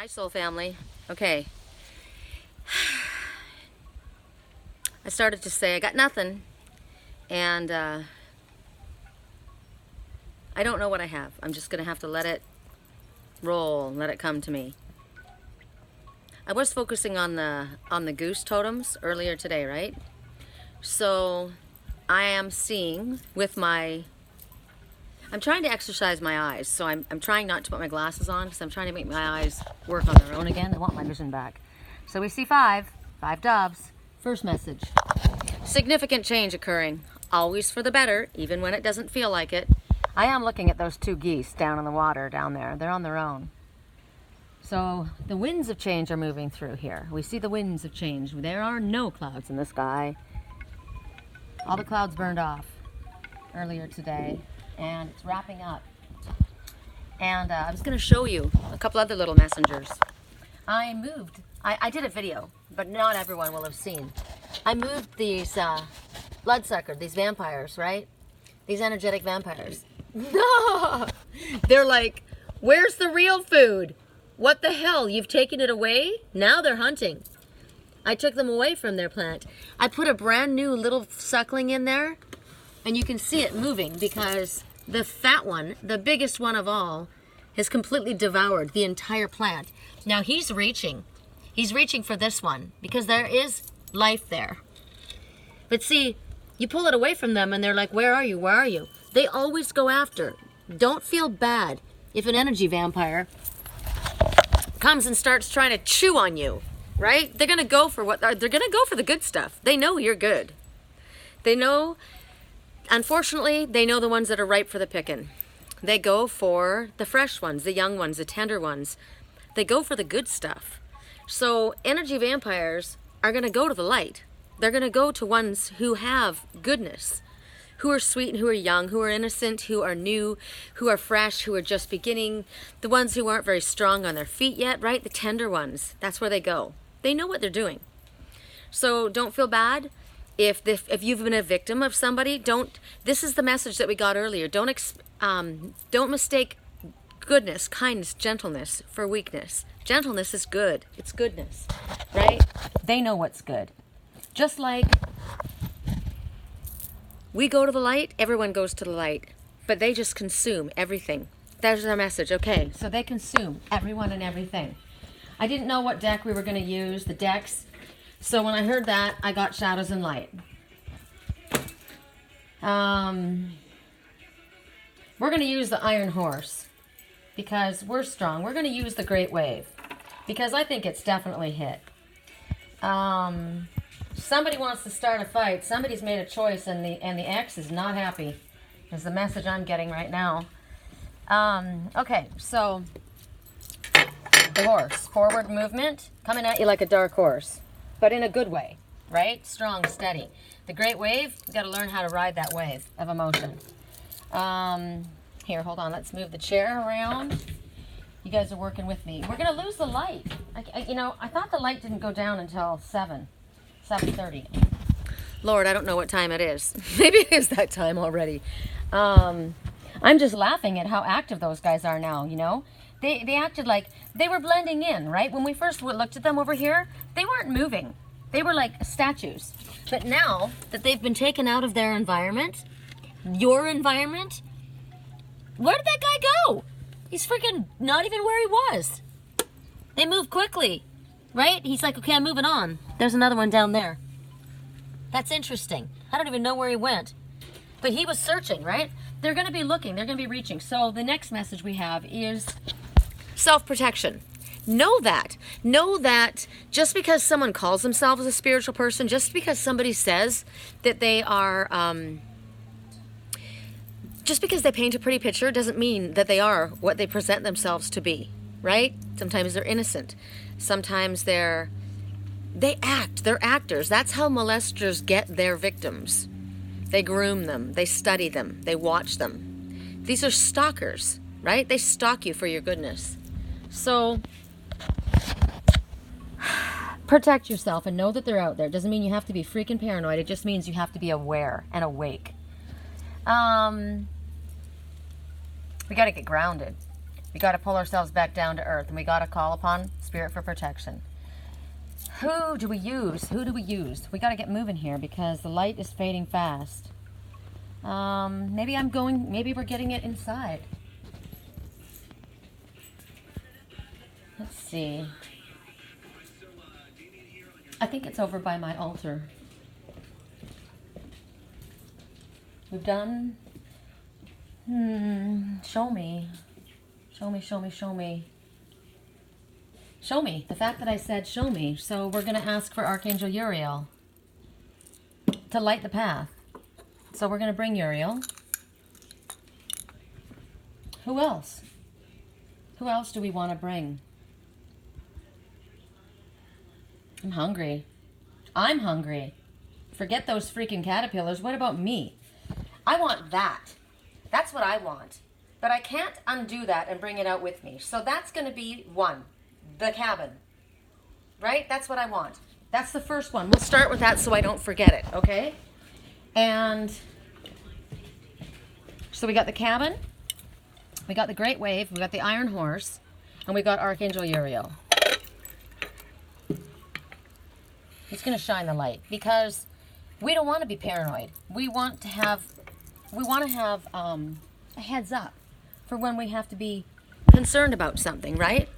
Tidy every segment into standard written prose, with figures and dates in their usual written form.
Hi, soul family. Okay. I started to say I got nothing, and I don't know what I have. I'm just gonna have to let it roll, let it come to me. I was focusing on the goose totems earlier today, right? So I am seeing with my, I'm trying to exercise my eyes, so I'm trying not to put my glasses on because I'm trying to make my eyes work on their own again. I want my vision back. So we see five doves. First message. Significant change occurring, always for the better, even when it doesn't feel like it. I am looking at those two geese down in the water down there. They're on their own. So the winds of change are moving through here. We see the winds of change. There are no clouds in the sky. All the clouds burned off earlier today, and it's wrapping up. And I was going to show you a couple other little messengers. I did a video, but not everyone will have seen. I moved these bloodsucker, these vampires, right? These energetic vampires. No! They're like, where's the real food? What the hell? You've taken it away? Now they're hunting. I took them away from their plant. I put a brand new little suckling in there, and you can see it moving because the fat one, the biggest one of all, has completely devoured the entire plant. Now he's reaching. He's reaching for this one because there is life there. But see, you pull it away from them and they're like, where are you? Where are you? They always go after. Don't feel bad if an energy vampire comes and starts trying to chew on you, right? They're going to go for they're going to go for the good stuff. They know you're good. They know, unfortunately, they know the ones that are ripe for the picking. They go for the fresh ones, the young ones, the tender ones. They go for the good stuff. So energy vampires are going to go to the light. They're going to go to ones who have goodness, who are sweet and who are young, who are innocent, who are new, who are fresh, who are just beginning, the ones who aren't very strong on their feet yet, right? The tender ones. That's where they go. They know what they're doing. So don't feel bad if you've been a victim of somebody. This is the message that we got earlier. Don't mistake goodness, kindness, gentleness for weakness. Gentleness is good. It's goodness, right? They know what's good. Just like we go to the light, everyone goes to the light, but they just consume everything. There's our message. Okay, so they consume everyone and everything. I didn't know what deck we were going to use, the decks. So when I heard that, I got Shadows and Light. We're going to use the Iron Horse because we're strong. We're going to use the Great Wave because I think it's definitely hit. Somebody wants to start a fight. Somebody's made a choice, and the ex is not happy. Is the message I'm getting right now. Okay, so the horse, forward movement, coming at you like a dark horse, but in a good way, right? Strong, steady. The Great Wave, you got to learn how to ride that wave of emotion. Here, hold on. Let's move the chair around. You guys are working with me. We're going to lose the light. I thought the light didn't go down until 7:30. Lord, I don't know what time it is. Maybe it is that time already. I'm just laughing at how active those guys are now, you know? They acted like they were blending in, right? When we first looked at them over here, they weren't moving. They were like statues. But now that they've been taken out of their environment, your environment, where did that guy go? He's freaking not even where he was. They move quickly, right? He's like, okay, I'm moving on. There's another one down there. That's interesting. I don't even know where he went. But he was searching, right? They're going to be looking. They're going to be reaching. So the next message we have is self-protection. Know that just because someone calls themselves a spiritual person, just because somebody says that they are, just because they paint a pretty picture doesn't mean that they are what they present themselves to be, right? Sometimes they're innocent. Sometimes they're actors. That's how molesters get their victims. They groom them, they study them, they watch them. These are stalkers, right? They stalk you for your goodness. So protect yourself and know that they're out there. It doesn't mean you have to be freaking paranoid. It just means you have to be aware and awake. We got to get grounded. We got to pull ourselves back down to earth, and we got to call upon Spirit for protection. Who do we use? Who do we use? We got to get moving here because the light is fading fast. Maybe we're getting it inside. Let's see. I think it's over by my altar. We've done... show me. Show me, show me, show me. Show me. The fact that I said show me. So we're going to ask for Archangel Uriel to light the path. So we're going to bring Uriel. Who else? Who else do we want to bring? I'm hungry. I'm hungry. Forget those freaking caterpillars. What about me? I want that. That's what I want. But I can't undo that and bring it out with me. So that's going to be one. The cabin. Right? That's what I want. That's the first one. We'll start with that so I don't forget it. Okay? And so we got the cabin. We got the Great Wave. We got the Iron Horse. And we got Archangel Uriel. He's going to shine the light because we don't want to be paranoid. We want to have a heads up for when we have to be concerned about something, right?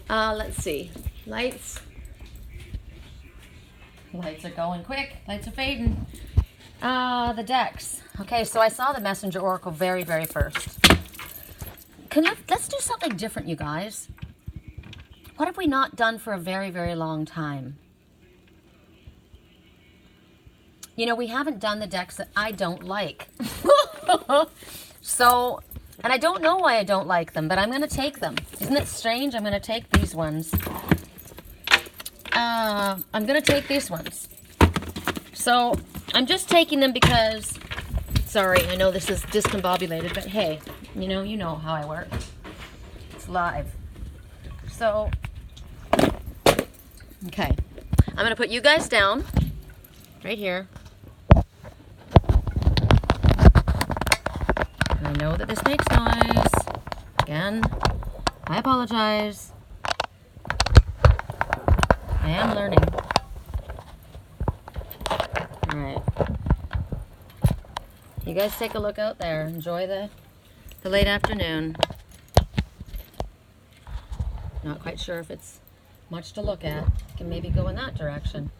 Let's see. Lights. Lights are going quick. Lights are fading. The decks. Okay, so I saw the Messenger Oracle very, very first. Let's do something different, you guys. What have we not done for a very, very long time? You know, we haven't done the decks that I don't like. So, and I don't know why I don't like them, but I'm going to take them. Isn't it strange? I'm going to take these ones. I'm going to take these ones. So, I'm just taking them because, sorry, I know this is discombobulated, but hey, you know how I work. It's live. So, okay. I'm going to put you guys down right here. I know that this makes noise. Again, I apologize. I am learning. Alright. You guys take a look out there. Enjoy the late afternoon. Not quite sure if it's much to look at. Can maybe go in that direction.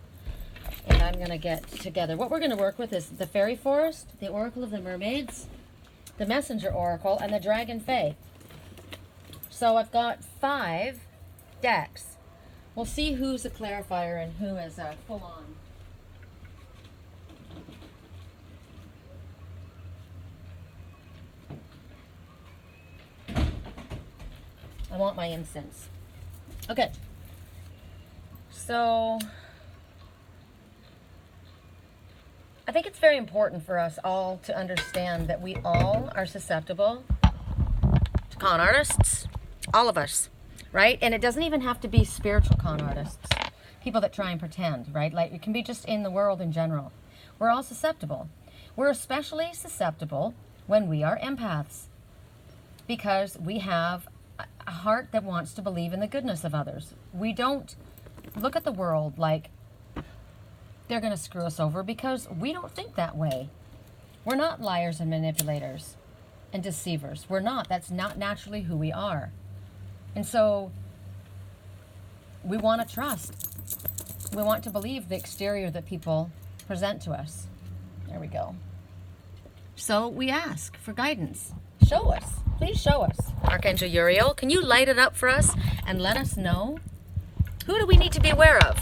And I'm going to get together. What we're going to work with is the Fairy Forest, the Oracle of the Mermaids, the Messenger Oracle, and the Dragonfae. So I've got 5 decks. We'll see who's a clarifier and who is a full-on. I want my incense. Okay. So I think it's very important for us all to understand that we all are susceptible to con artists. All of us, right? And it doesn't even have to be spiritual con artists. People that try and pretend, right? Like it can be just in the world in general. We're all susceptible. We're especially susceptible when we are empaths because we have a heart that wants to believe in the goodness of others. We don't look at the world like they're going to screw us over because we don't think that way. We're not liars and manipulators and deceivers. We're not. That's not naturally who we are. And so we want to trust. We want to believe the exterior that people present to us. There we go. So we ask for guidance. Show us. Please show us. Archangel Uriel, can you light it up for us and let us know? Who do we need to be aware of?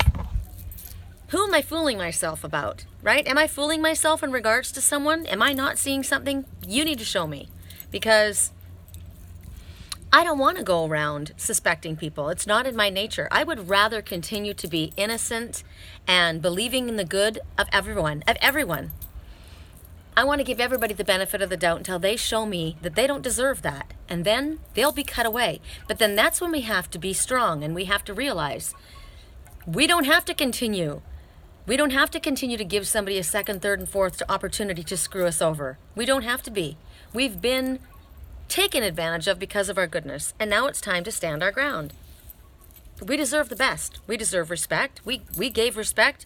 Who am I fooling myself about, right? Am I fooling myself in regards to someone? Am I not seeing something? You need to show me because I don't want to go around suspecting people. It's not in my nature. I would rather continue to be innocent and believing in the good of everyone, I want to give everybody the benefit of the doubt until they show me that they don't deserve that. And then they'll be cut away. But then that's when we have to be strong and we have to realize we don't have to continue. We don't have to continue to give somebody a second, third, and fourth opportunity to screw us over. We don't have to be. We've been taken advantage of because of our goodness. And now it's time to stand our ground. We deserve the best. We deserve respect. We gave respect.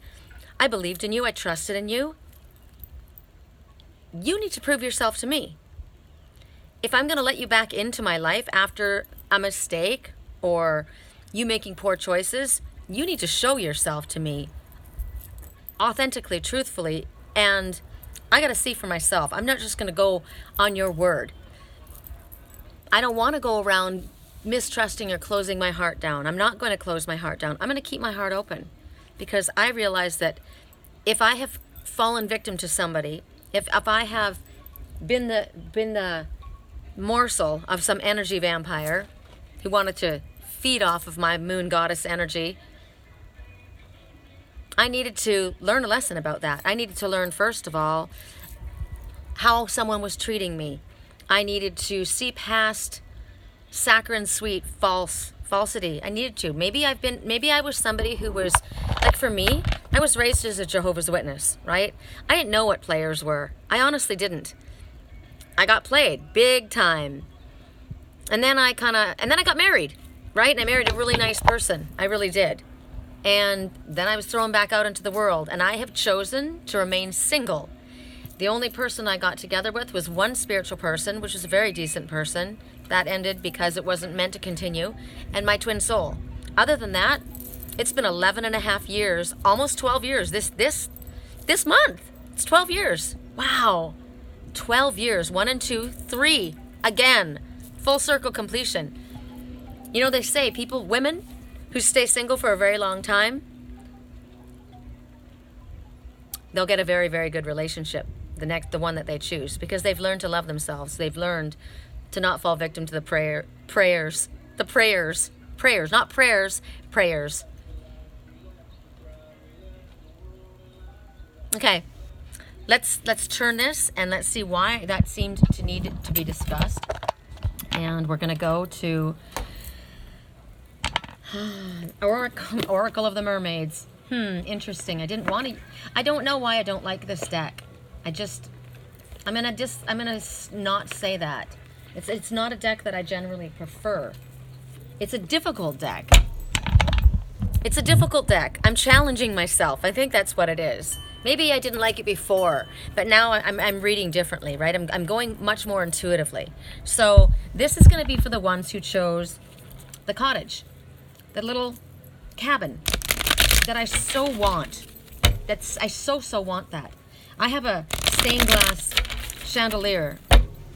I believed in you. I trusted in you. You need to prove yourself to me. If I'm going to let you back into my life after a mistake or you making poor choices, you need to show yourself to me authentically, truthfully, and I got to see for myself. I'm not just going to go on your word. I don't want to go around mistrusting or closing my heart down. I'm not going to close my heart down. I'm going to keep my heart open because I realize that if I have fallen victim to somebody, if I have been the morsel of some energy vampire who wanted to feed off of my moon goddess energy, I needed to learn a lesson about that. I needed to learn, first of all, how someone was treating me. I needed to see past saccharine sweet falsity. I needed to. Maybe I was somebody who was, like for me, I was raised as a Jehovah's Witness, right? I didn't know what players were. I honestly didn't. I got played big time. And then I got married, right? And I married a really nice person. I really did. And then I was thrown back out into the world, and I have chosen to remain single. The only person I got together with was one spiritual person, which was a very decent person. That ended because it wasn't meant to continue, and my twin soul. Other than that, it's been 11 and a half years, almost 12 years. This month, it's 12 years. Wow. 12 years, 1 and 2, 3, again, full circle completion. You know, they say women who stay single for a very long time, they'll get a very, very good relationship, the one that they choose, because they've learned to love themselves. They've learned to not fall victim to the prayers, not prayers, prayers. Okay, let's turn this and let's see why that seemed to need to be discussed. And we're going to go to Oracle of the Mermaids. Interesting. I don't know why I don't like this deck. I'm gonna not say that. It's not a deck that I generally prefer. It's a difficult deck. It's a difficult deck. I'm challenging myself. I think that's what it is. Maybe I didn't like it before, but now I'm reading differently, right? I'm going much more intuitively. So this is going to be for the ones who chose the cottage, the little cabin that I so want. I so want that. I have a stained glass chandelier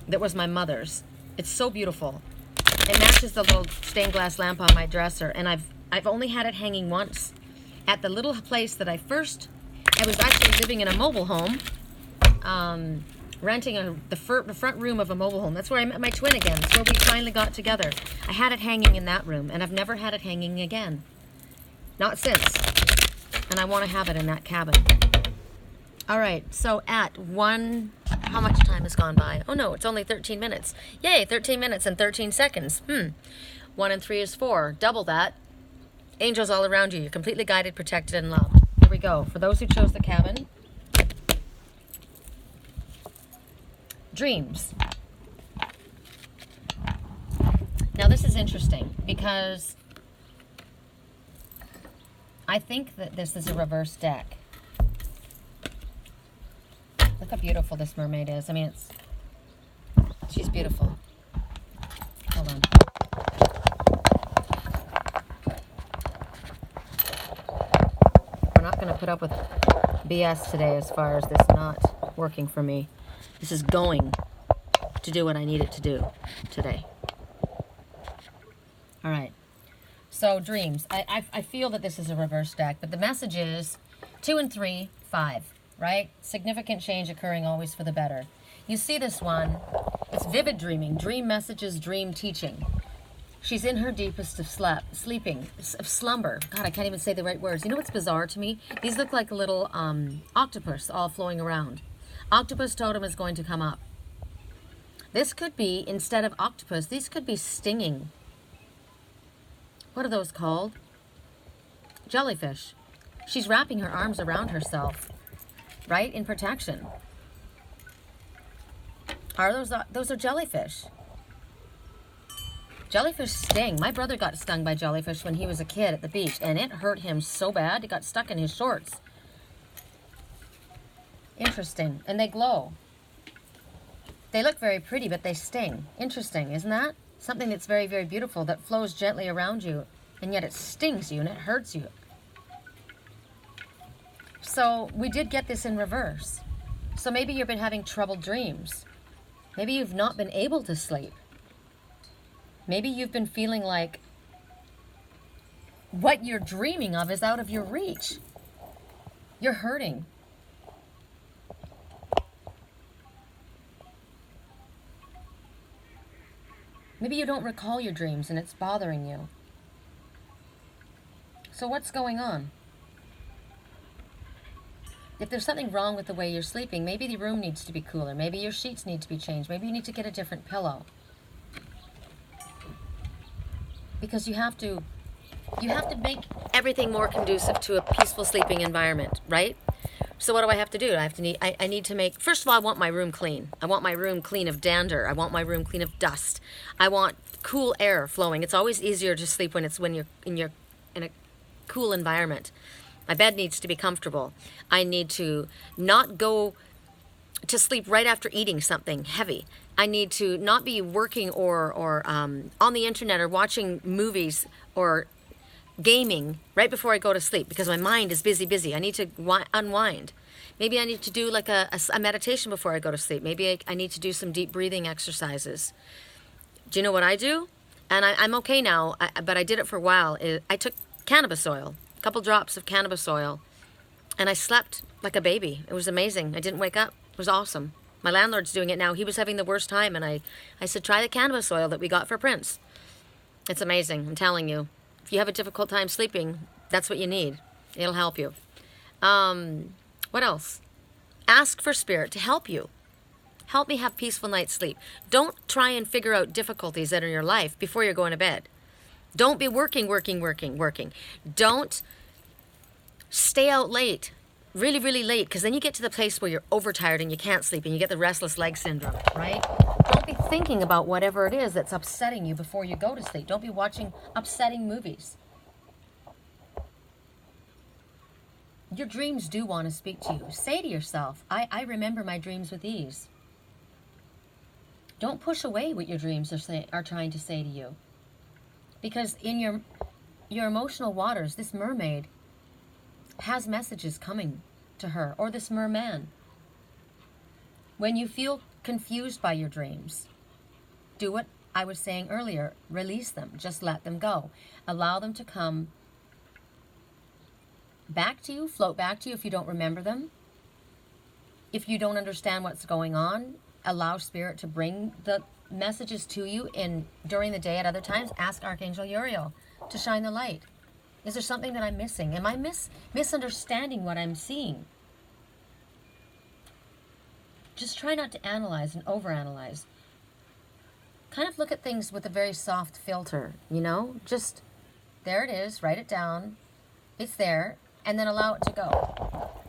that was my mother's. It's so beautiful. It matches the little stained glass lamp on my dresser, and I've only had it hanging once at the little place that I was actually living in a mobile home, renting the front room of a mobile home. That's where I met my twin again. That's where we finally got together. I had it hanging in that room, and I've never had it hanging again. Not since. And I want to have it in that cabin. All right, so at how much time has gone by? Oh no, it's only 13 minutes. Yay, 13 minutes and 13 seconds. 1 and 3 is 4. Double that. Angels all around you. You're completely guided, protected, and loved. Here we go. For those who chose the cabin. Dreams. Now this is interesting because I think that this is a reverse deck. Look how beautiful this mermaid is. I mean, she's beautiful. Hold on. We're not going to put up with BS today as far as this not working for me. This is going to do what I need it to do today. All right. So dreams. I feel that this is a reverse deck, but the message is 2 and 3, 5. Right? Significant change occurring always for the better. You see this one, it's vivid dreaming, dream messages, dream teaching. She's in her deepest of slumber. God, I can't even say the right words. You know what's bizarre to me? These look like a little octopus all flowing around. Octopus totem is going to come up. This could be, instead of octopus, these could be stinging. What are those called? Jellyfish. She's wrapping her arms around herself. Right? In protection. Those are jellyfish. Jellyfish sting. My brother got stung by jellyfish when he was a kid at the beach, and it hurt him so bad. It got stuck in his shorts. Interesting. And they glow. They look very pretty, but they sting. Interesting, isn't that? Something that's very, very beautiful that flows gently around you, and yet it stings you and it hurts you. So we did get this in reverse. So maybe you've been having troubled dreams. Maybe you've not been able to sleep. Maybe you've been feeling like what you're dreaming of is out of your reach. You're hurting. Maybe you don't recall your dreams and it's bothering you. So what's going on? If there's something wrong with the way you're sleeping, maybe the room needs to be cooler. Maybe your sheets need to be changed. Maybe you need to get a different pillow. Because you have to make everything more conducive to a peaceful sleeping environment, right? So what do I have to do? I need to make, first of all, I want my room clean. I want my room clean of dander. I want my room clean of dust. I want cool air flowing. It's always easier to sleep when you're in a cool environment. My bed needs to be comfortable. I need to not go to sleep right after eating something heavy. I need to not be working or on the internet or watching movies or gaming right before I go to sleep because my mind is busy. I need to unwind. Maybe I need to do like a meditation before I go to sleep. Maybe I need to do some deep breathing exercises. Do you know what I do? And I'm okay now, but I did it for a while. I took cannabis oil, a couple drops of cannabis oil, and I slept like a baby. It was amazing. I didn't wake up. It was awesome. My landlord's doing it now. He was having the worst time, and I said, try the cannabis oil that we got for Prince. It's amazing, I'm telling you. If you have a difficult time sleeping, that's what you need. It'll help you. What else? Ask for Spirit to help you. Help me have peaceful night's sleep. Don't try and figure out difficulties that are in your life before you're going to bed. Don't be working. Don't stay out late. Really late, because then you get to the place where you're overtired and you can't sleep and you get the restless leg syndrome, right? Don't be thinking about whatever it is that's upsetting you before you go to sleep. Don't be watching upsetting movies. Your dreams do want to speak to you. Say to yourself, I remember my dreams with ease. Don't push away what your dreams are trying to say to you. Because in your emotional waters, this mermaid has messages coming to her, or this merman. When you feel confused by your dreams, do what I was saying earlier. Release them. Just let them go. Allow them to come back to you, float back to you if you don't remember them. If you don't understand what's going on, allow Spirit to bring the messages to you during the day. At other times, ask Archangel Uriel to shine the light. Is there something that I'm missing? Am I misunderstanding what I'm seeing? Just try not to analyze and overanalyze. Kind of look at things with a very soft filter, you know? Just, there it is, write it down. It's there, and then allow it to go.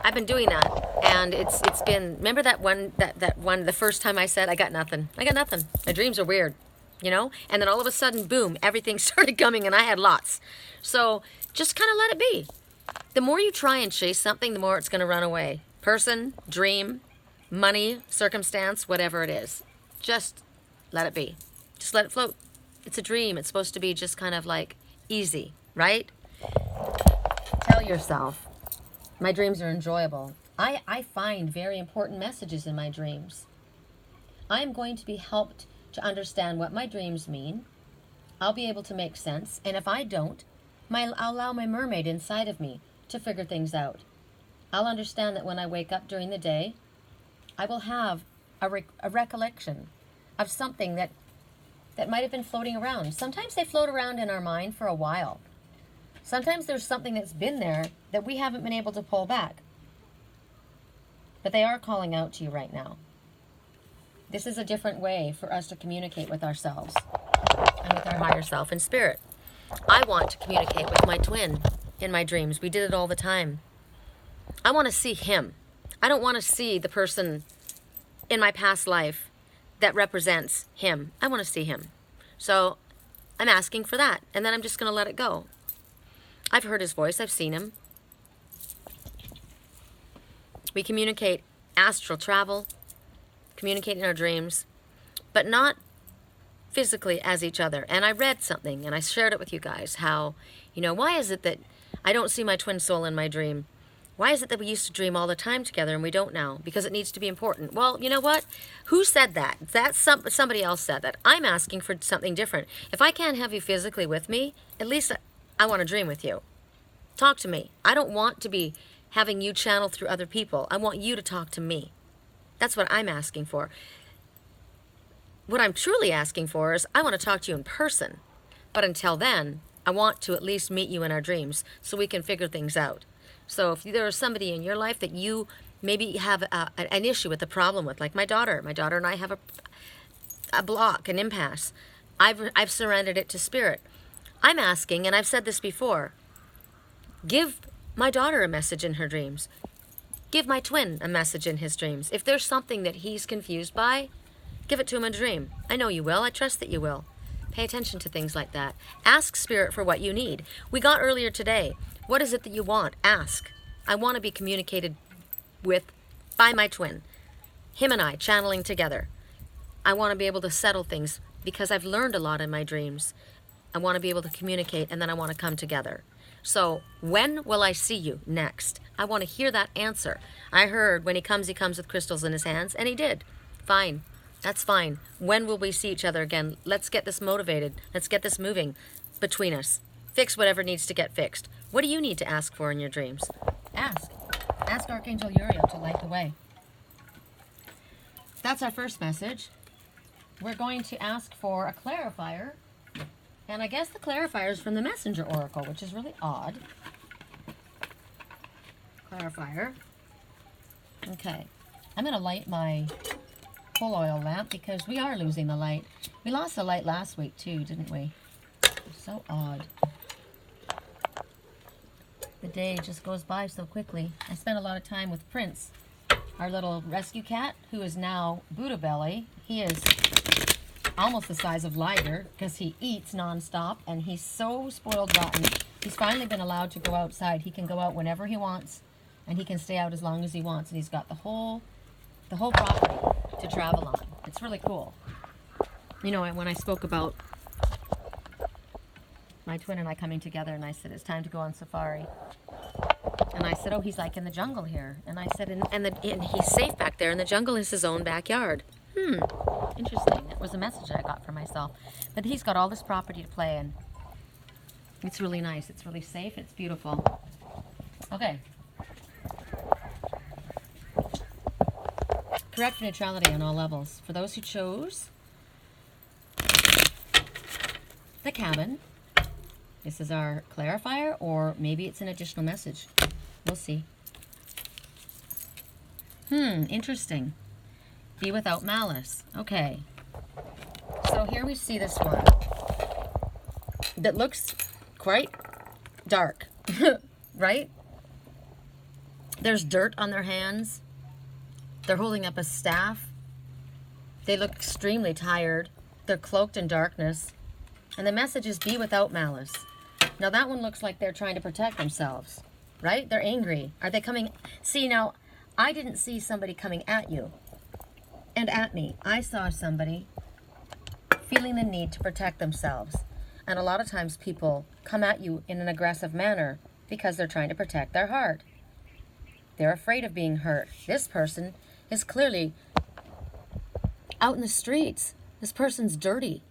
I've been doing that, and it's been, remember that one, the first time I said, I got nothing. My dreams are weird. You know, and then all of a sudden, boom, everything started coming and I had lots. So just kind of let it be. The more you try and chase something, the more it's going to run away. Person, dream, money, circumstance, whatever it is. Just let it be. Just let it float. It's a dream. It's supposed to be just kind of like easy, right? Tell yourself, my dreams are enjoyable. I find very important messages in my dreams. I'm going to be helped to understand what my dreams mean. I'll be able to make sense, and if I don't, I'll allow my mermaid inside of me to figure things out. I'll understand that when I wake up during the day, I will have a recollection of something that might have been floating around. Sometimes they float around in our mind for a while. Sometimes there's something that's been there that we haven't been able to pull back. But they are calling out to you right now. This is a different way for us to communicate with ourselves and with our higher self and spirit. I want to communicate with my twin in my dreams. We did it all the time. I want to see him. I don't want to see the person in my past life that represents him. I want to see him. So I'm asking for that. And then I'm just going to let it go. I've heard his voice. I've seen him. We communicate astral travel, communicate in our dreams, but not physically as each other. And I read something, and I shared it with you guys, how, you know, why is it that I don't see my twin soul in my dream? Why is it that we used to dream all the time together and we don't now? Because it needs to be important. Well, you know what? Who said that? Somebody else said that. I'm asking for something different. If I can't have you physically with me, at least I want to dream with you. Talk to me. I don't want to be having you channel through other people. I want you to talk to me. That's what I'm asking for. What I'm truly asking for is I want to talk to you in person. But until then, I want to at least meet you in our dreams so we can figure things out. So if there is somebody in your life that you maybe have an issue with, a problem with, like my daughter and I have a block, an impasse. I've surrendered it to Spirit. I'm asking, and I've said this before, give my daughter a message in her dreams. Give my twin a message in his dreams. If there's something that he's confused by, give it to him in a dream. I know you will. I trust that you will. Pay attention to things like that. Ask Spirit for what you need. We got earlier today, what is it that you want? Ask. I want to be communicated with by my twin. Him and I channeling together. I want to be able to settle things because I've learned a lot in my dreams. I want to be able to communicate, and then I want to come together. So when will I see you next? I want to hear that answer. I heard when he comes with crystals in his hands, and he did. Fine. That's fine. When will we see each other again? Let's get this motivated. Let's get this moving between us. Fix whatever needs to get fixed. What do you need to ask for in your dreams? Ask. Ask Archangel Uriel to light the way. That's our first message. We're going to ask for a clarifier. And I guess the clarifier is from the Messenger Oracle, which is really odd. Clarifier. Okay. I'm going to light my full oil lamp because we are losing the light. We lost the light last week too, didn't we? So odd. The day just goes by so quickly. I spent a lot of time with Prince, our little rescue cat, who is now Buddha Belly. He is almost the size of Liger because he eats nonstop and he's so spoiled rotten. He's finally been allowed to go outside. He can go out whenever he wants and he can stay out as long as he wants, and he's got the whole property to travel on. It's really cool. You know, when I spoke about my twin and I coming together, and I said, it's time to go on safari. And I said, oh, he's like in the jungle here. And I said, and he's safe back there, and the jungle is his own backyard. Interesting. That was a message I got for myself. But he's got all this property to play in. It's really nice. It's really safe. It's beautiful. Okay. Correct neutrality on all levels. For those who chose the cabin, this is our clarifier, or maybe it's an additional message. We'll see. Interesting. Be without malice. Okay. So here we see this one that looks quite dark, right? There's dirt on their hands. They're holding up a staff. They look extremely tired. They're cloaked in darkness. And the message is be without malice. Now that one looks like they're trying to protect themselves, right? They're angry. Are they coming? See, now, I didn't see somebody coming at you and at me. I saw somebody feeling the need to protect themselves. And a lot of times people come at you in an aggressive manner because they're trying to protect their heart. They're afraid of being hurt. This person is clearly out in the streets. This person's dirty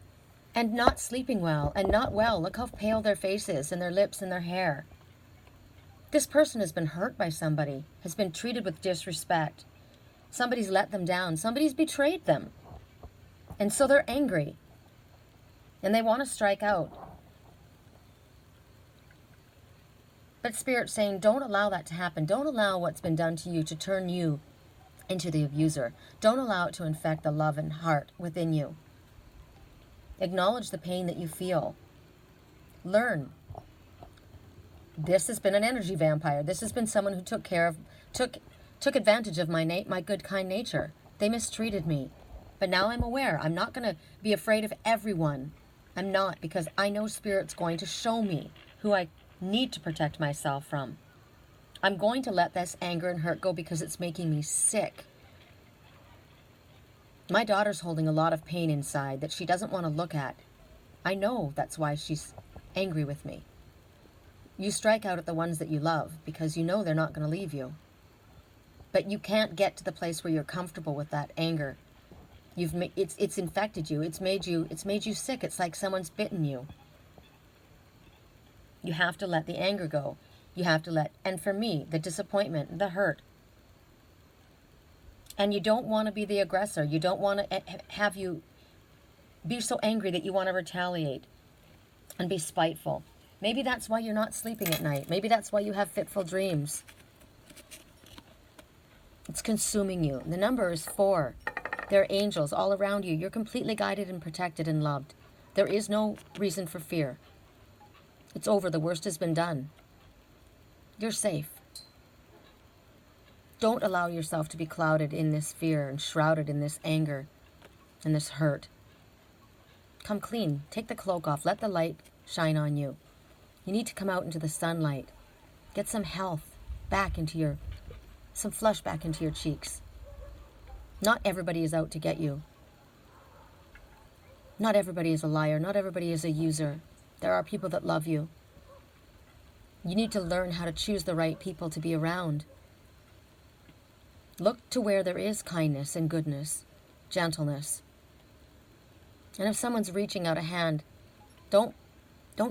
and not sleeping well and not well. Look how pale their face is and their lips and their hair. This person has been hurt by somebody, has been treated with disrespect. Somebody's let them down. Somebody's betrayed them. And so they're angry. And they want to strike out. But Spirit's saying, don't allow that to happen. Don't allow what's been done to you to turn you into the abuser. Don't allow it to infect the love and heart within you. Acknowledge the pain that you feel. Learn. This has been an energy vampire. This has been someone who took advantage of my good, kind nature. They mistreated me. But now I'm aware. I'm not going to be afraid of everyone. I'm not, because I know Spirit's going to show me who I need to protect myself from. I'm going to let this anger and hurt go because it's making me sick. My daughter's holding a lot of pain inside that she doesn't want to look at. I know that's why she's angry with me. You strike out at the ones that you love because you know they're not going to leave you. But you can't get to the place where you're comfortable with that anger. It's infected you. It's made you sick. It's like someone's bitten you. You have to let the anger go. You have to let, and for me, the disappointment, the hurt. And you don't want to be the aggressor. You don't want to have you be so angry that you want to retaliate and be spiteful. Maybe that's why you're not sleeping at night. Maybe that's why you have fitful dreams. It's consuming you. The number is 4. There are angels all around you. You're completely guided and protected and loved. There is no reason for fear. It's over. The worst has been done. You're safe. Don't allow yourself to be clouded in this fear and shrouded in this anger and this hurt. Come clean. Take the cloak off. Let the light shine on you. You need to come out into the sunlight. Get some health back into some flush back into your cheeks. Not everybody is out to get you. Not everybody is a liar. Not everybody is a user. There are people that love you. You need to learn how to choose the right people to be around. Look to where there is kindness and goodness, gentleness. And if someone's reaching out a hand, don't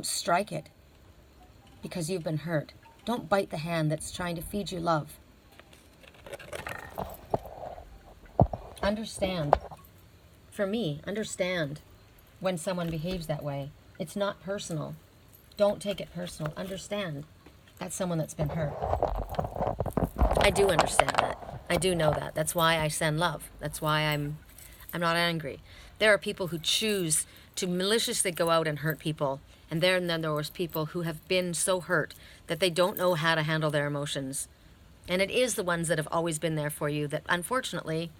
strike it because you've been hurt. Don't bite the hand that's trying to feed you love. Understand. For me, understand when someone behaves that way. It's not personal. Don't take it personal. Understand. That's someone that's been hurt. I do understand that. I do know that. That's why I send love. That's why I'm not angry. There are people who choose to maliciously go out and hurt people. And then there was people who have been so hurt that they don't know how to handle their emotions. And it is the ones that have always been there for you that, unfortunately,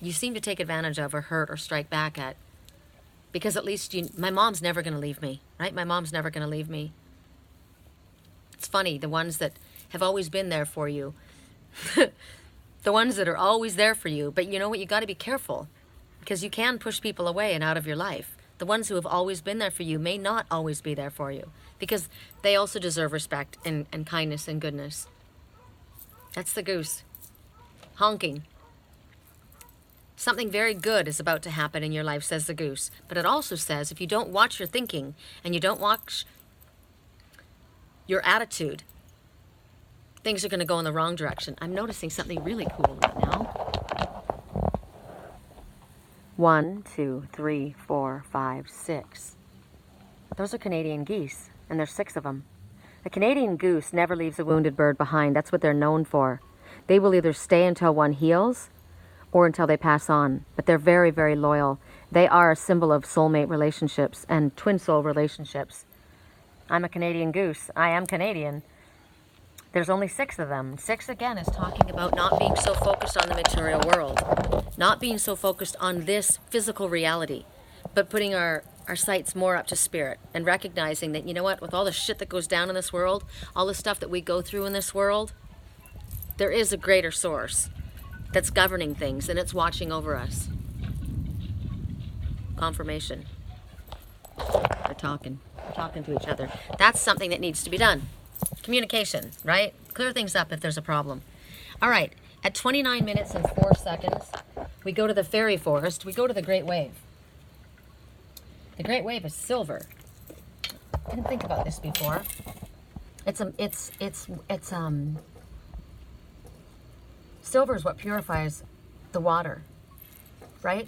you seem to take advantage of or hurt or strike back at. Because at least my mom's never going to leave me, right? My mom's never going to leave me. It's funny, the ones that have always been there for you, the ones that are always there for you, but you know what? You got to be careful because you can push people away and out of your life. The ones who have always been there for you may not always be there for you because they also deserve respect and kindness and goodness. That's the goose. Honking. Something very good is about to happen in your life, says the goose. But it also says if you don't watch your thinking and you don't watch your attitude, things are going to go in the wrong direction. I'm noticing something really cool right now. 1, 2, 3, 4, 5, 6. Those are Canadian geese, and there's 6 of them. A Canadian goose never leaves a wounded bird behind. That's what they're known for. They will either stay until one heals or until they pass on. But they're very, very loyal. They are a symbol of soulmate relationships and twin soul relationships. I'm a Canadian goose. I am Canadian. There's only 6 of them. 6, again, is talking about not being so focused on the material world. Not being so focused on this physical reality. But putting our sights more up to spirit. And recognizing that, you know what, with all the shit that goes down in this world, all the stuff that we go through in this world, there is a greater source that's governing things, and it's watching over us. Confirmation. They're talking to each other. That's something that needs to be done. Communication, right? Clear things up if there's a problem. All right, at 29 minutes and 4 seconds, we go to the fairy forest. We go to the Great Wave. The Great Wave is silver. I didn't think about this before. Silver is what purifies the water, right?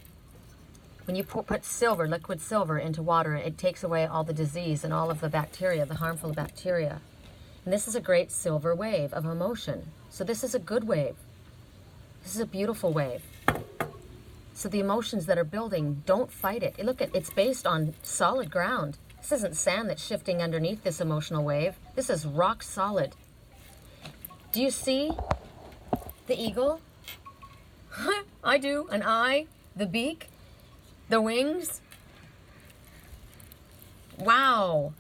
When you put silver, liquid silver, into water, it takes away all the disease and all of the bacteria, the harmful bacteria. And this is a great silver wave of emotion. So this is a good wave. This is a beautiful wave. So the emotions that are building, don't fight it. Look, it's based on solid ground. This isn't sand that's shifting underneath this emotional wave. This is rock solid. Do you see the eagle? I do. An eye, the beak, the wings. Wow.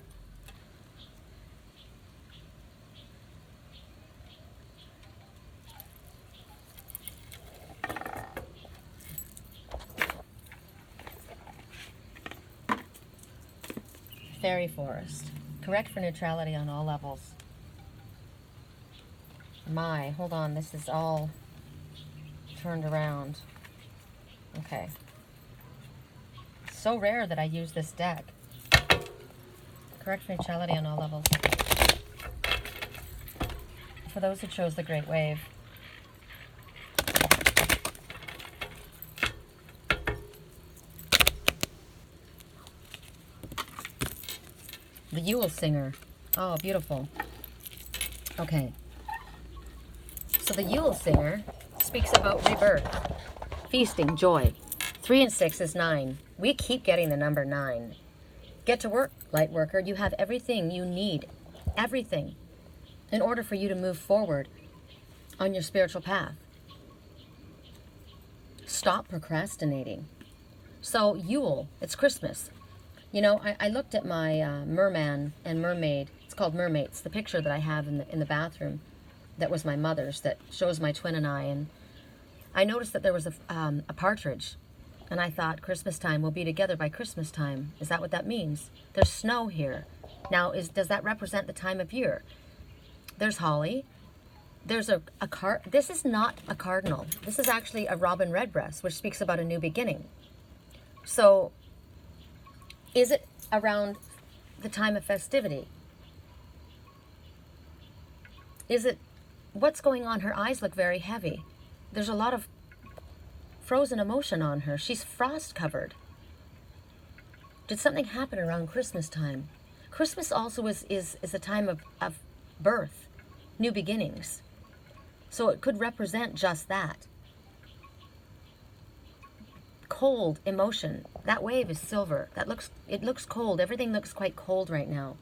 Fairy forest. Correct for neutrality on all levels. My, hold on, this is all turned around. Okay. So rare that I use this deck. Correct for neutrality on all levels. For those who chose the Great Wave. The Yule singer. Oh, beautiful. Okay. So the Yule singer speaks about rebirth, feasting, joy. 3 and 6 is 9. We keep getting the number 9. Get to work, light worker. You have everything you need, everything, in order for you to move forward on your spiritual path. Stop procrastinating. So Yule, it's Christmas. You know, I looked at my merman and mermaid. It's called Mermaids. The picture that I have in the bathroom, that was my mother's, that shows my twin and I. And I noticed that there was a partridge. And I thought, Christmas time, we'll be together by Christmas time. Is that what that means? There's snow here. Now, does that represent the time of year? There's holly. There's this is not a cardinal. This is actually a robin redbreast, which speaks about a new beginning. So, is it around the time of festivity? Is it, what's going on? Her eyes look very heavy. There's a lot of frozen emotion on her. She's frost covered. Did something happen around Christmas time? Christmas also is a time of birth, new beginnings. So it could represent just that. Cold emotion. That wave is silver. It looks cold. Everything looks quite cold right now.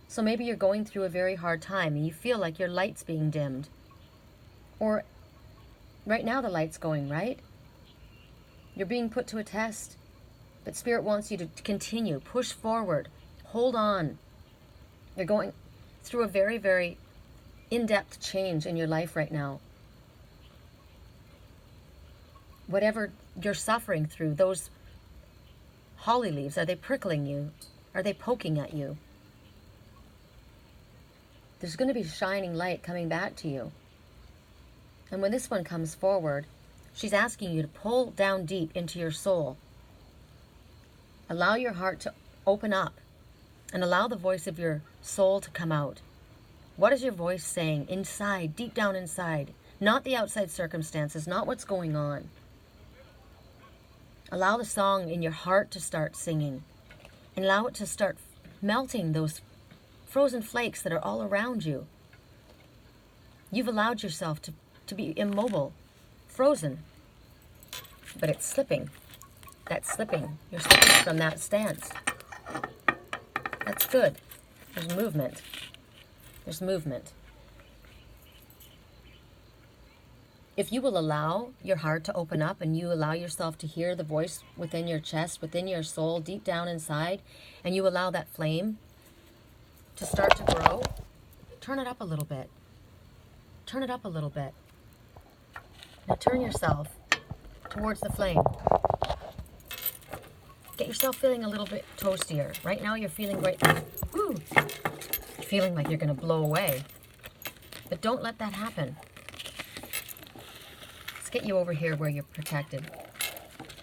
So maybe you're going through a very hard time and you feel like your light's being dimmed. Or right now the light's going, right? You're being put to a test, but Spirit wants you to continue, push forward, hold on. You're going through a very, very in-depth change in your life right now. Whatever you're suffering through, those holly leaves, are they prickling you? Are they poking at you? There's going to be shining light coming back to you. And when this one comes forward, she's asking you to pull down deep into your soul. Allow your heart to open up and allow the voice of your soul to come out. What is your voice saying inside, deep down inside? Not the outside circumstances, not what's going on. Allow the song in your heart to start singing. And allow it to start melting those frozen flakes that are all around you. You've allowed yourself to be immobile, frozen. But it's slipping. That's slipping. You're slipping from that stance. That's good. There's movement. There's movement. If you will allow your heart to open up and you allow yourself to hear the voice within your chest, within your soul, deep down inside, and you allow that flame to start to grow, turn it up a little bit. Turn it up a little bit. Now turn yourself towards the flame. Get yourself feeling a little bit toastier. Right now you're feeling great. Woo! Feeling like you're going to blow away. But don't let that happen. Let's get you over here where you're protected.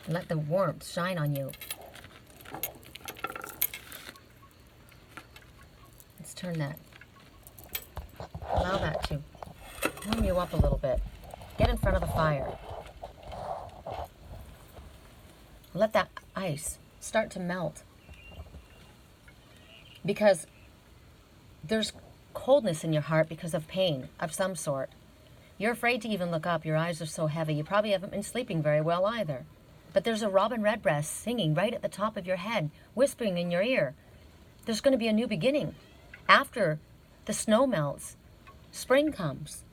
And let the warmth shine on you. Let's turn that. Allow that to warm you up a little bit. Get in front of the fire. Let that ice start to melt. Because there's coldness in your heart because of pain of some sort. You're afraid to even look up. Your eyes are so heavy. You probably haven't been sleeping very well either. But there's a robin redbreast singing right at the top of your head, whispering in your ear. There's going to be a new beginning. After the snow melts, spring comes.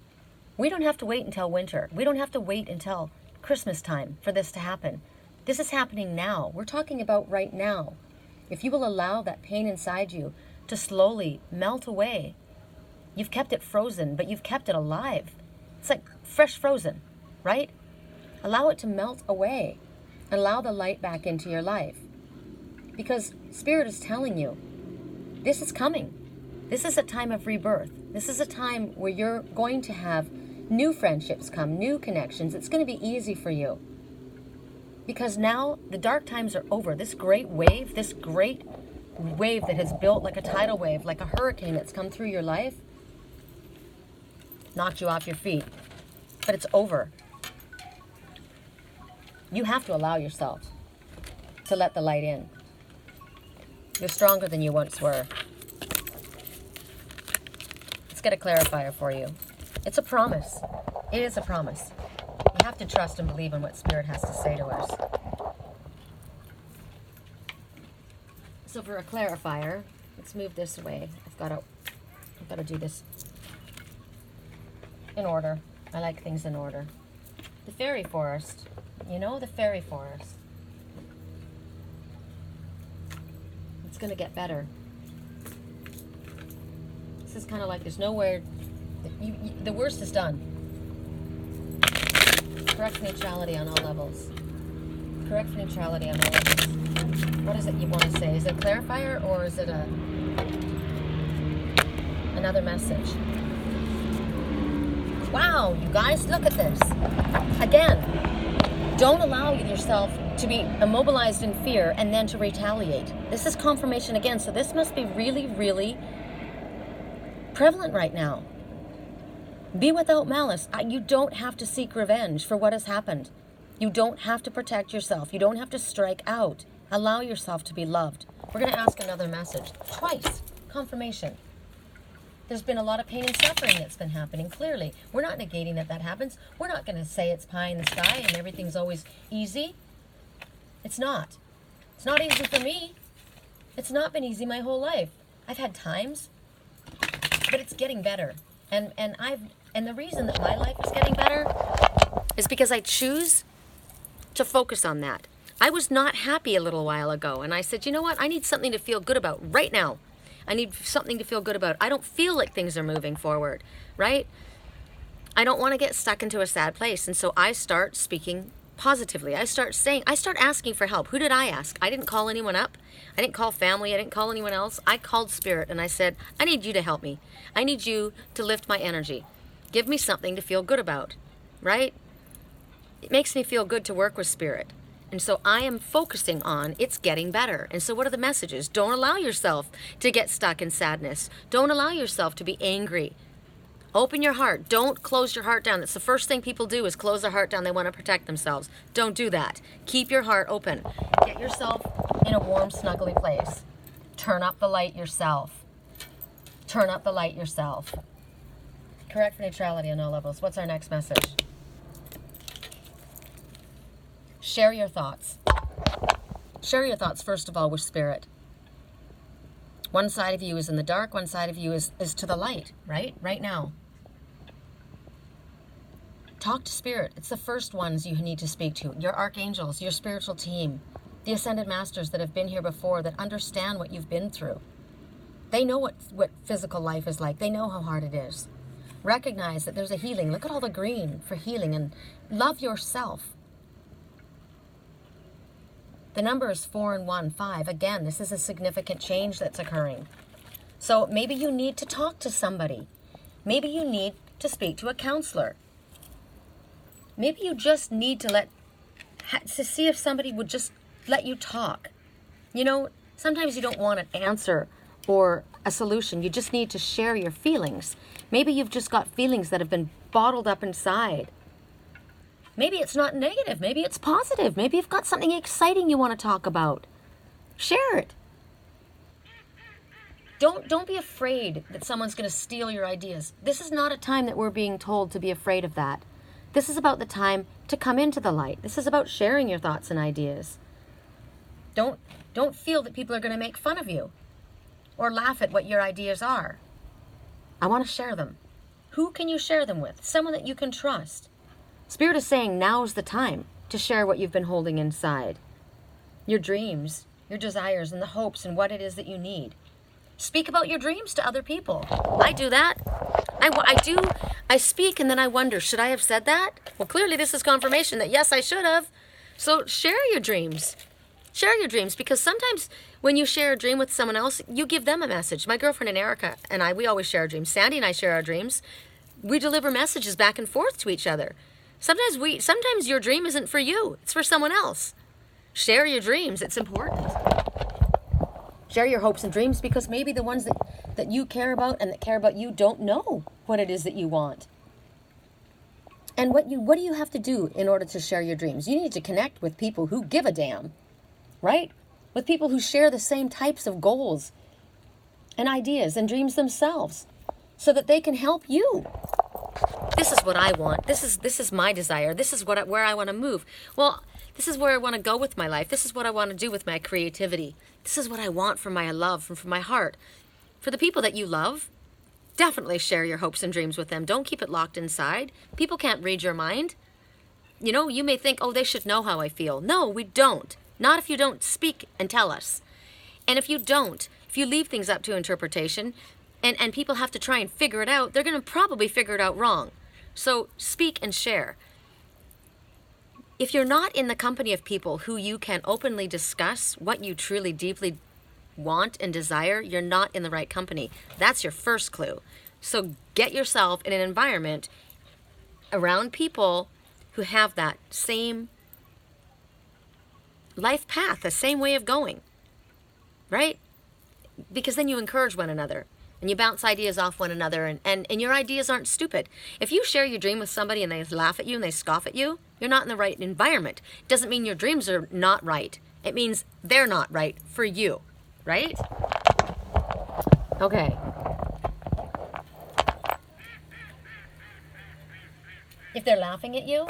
We don't have to wait until winter. We don't have to wait until Christmas time for this to happen. This is happening now. We're talking about right now. if you will allow that pain inside you to slowly melt away, you've kept it frozen, but you've kept it alive. It's like fresh frozen, right? Allow it to melt away. Allow the light back into your life. Because Spirit is telling you, this is coming. This is a time of rebirth. This is a time where you're going to have new friendships come, new connections. It's going to be easy for you. Because now the dark times are over. This great wave that has built like a tidal wave, like a hurricane that's come through your life, knocked you off your feet. But it's over. You have to allow yourself to let the light in. You're stronger than you once were. Let's get a clarifier for you. It's a promise. It is a promise. You have to trust and believe in what Spirit has to say to us. So for a clarifier, let's move this away. I've got to do this in order. I like things in order. The fairy forest. You know, the fairy forest. It's going to get better. This is kind of like there's nowhere. The worst is done. Correct neutrality on all levels. Correct neutrality on all levels. What is it you want to say? Is it a clarifier or is it another message? Wow, you guys, look at this. Again, don't allow yourself to be immobilized in fear and then to retaliate. This is confirmation again, so this must be really, really prevalent right now. Be without malice. You don't have to seek revenge for what has happened. You don't have to protect yourself. You don't have to strike out. Allow yourself to be loved. We're going to ask another message. Twice. Confirmation. There's been a lot of pain and suffering that's been happening, clearly. We're not negating that happens. We're not going to say it's pie in the sky and everything's always easy. It's not. It's not easy for me. It's not been easy my whole life. I've had times, but it's getting better. And the reason that my life is getting better is because I choose to focus on that. I was not happy a little while ago, and I said, you know what? I need something to feel good about right now. I need something to feel good about. I don't feel like things are moving forward, right? I don't want to get stuck into a sad place, and so I start speaking positively. I start asking for help. Who did I ask? I didn't call anyone up. I didn't call family. I didn't call anyone else. I called Spirit, and I said, I need you to help me. I need you to lift my energy. Give me something to feel good about, right? It makes me feel good to work with Spirit. And so I am focusing on it's getting better. And so what are the messages? Don't allow yourself to get stuck in sadness. Don't allow yourself to be angry. Open your heart. Don't close your heart down. That's the first thing people do is close their heart down. They want to protect themselves. Don't do that. Keep your heart open. Get yourself in a warm, snuggly place. Turn up the light yourself. Turn up the light yourself. Correct neutrality on all levels. What's our next message? Share your thoughts. Share your thoughts, first of all, with Spirit. One side of you is in the dark. One side of you is to the light, right? Right now. Talk to Spirit. It's the first ones you need to speak to. Your archangels, your spiritual team, the ascended masters that have been here before, that understand what you've been through. They know what physical life is like. They know how hard it is. Recognize that there's a healing. Look at all the green for healing, and love yourself. The number is 4 and 1, 5. Again, this is a significant change that's occurring. So maybe you need to talk to somebody. Maybe you need to speak to a counselor. Maybe you just need to see if somebody would just let you talk. You know, sometimes you don't want an answer or a solution. You just need to share your feelings. Maybe you've just got feelings that have been bottled up inside. Maybe it's not negative. Maybe it's positive. Maybe you've got something exciting you want to talk about. Share it. Don't be afraid that someone's going to steal your ideas. This is not a time that we're being told to be afraid of that. This is about the time to come into the light. This is about sharing your thoughts and ideas. Don't feel that people are going to make fun of you or laugh at what your ideas are. I want to share them. Who can you share them with? Someone that you can trust. Spirit is saying now's the time to share what you've been holding inside. Your dreams, your desires and the hopes and what it is that you need. Speak about your dreams to other people. I do that. I speak and then I wonder, should I have said that? Well, clearly this is confirmation that yes, I should have. So share your dreams. Share your dreams, because sometimes when you share a dream with someone else, you give them a message. My girlfriend and Erica and I, we always share our dreams. Sandy and I share our dreams. We deliver messages back and forth to each other. Sometimes your dream isn't for you. It's for someone else. Share your dreams. It's important. Share your hopes and dreams, because maybe the ones that you care about and that care about you don't know what it is that you want. And what do you have to do in order to share your dreams? You need to connect with people who give a damn, right? With people who share the same types of goals and ideas and dreams themselves, so that they can help you. This is what I want. This is my desire. This is where I want to move. Well, this is where I want to go with my life. This is what I want to do with my creativity. This is what I want from my love, from my heart. For the people that you love, definitely share your hopes and dreams with them. Don't keep it locked inside. People can't read your mind. You know, you may think, oh, they should know how I feel. No, we don't. Not if you don't speak and tell us. And if you leave things up to interpretation, and people have to try and figure it out, they're going to probably figure it out wrong. So speak and share. If you're not in the company of people who you can openly discuss what you truly deeply want and desire, you're not in the right company. That's your first clue. So get yourself in an environment around people who have that same life path, the same way of going, right? Because then you encourage one another and you bounce ideas off one another, and your ideas aren't stupid. If you share your dream with somebody and they laugh at you and they scoff at you, you're not in the right environment. It doesn't mean your dreams are not right. It means they're not right for you, right? Okay. If they're laughing at you,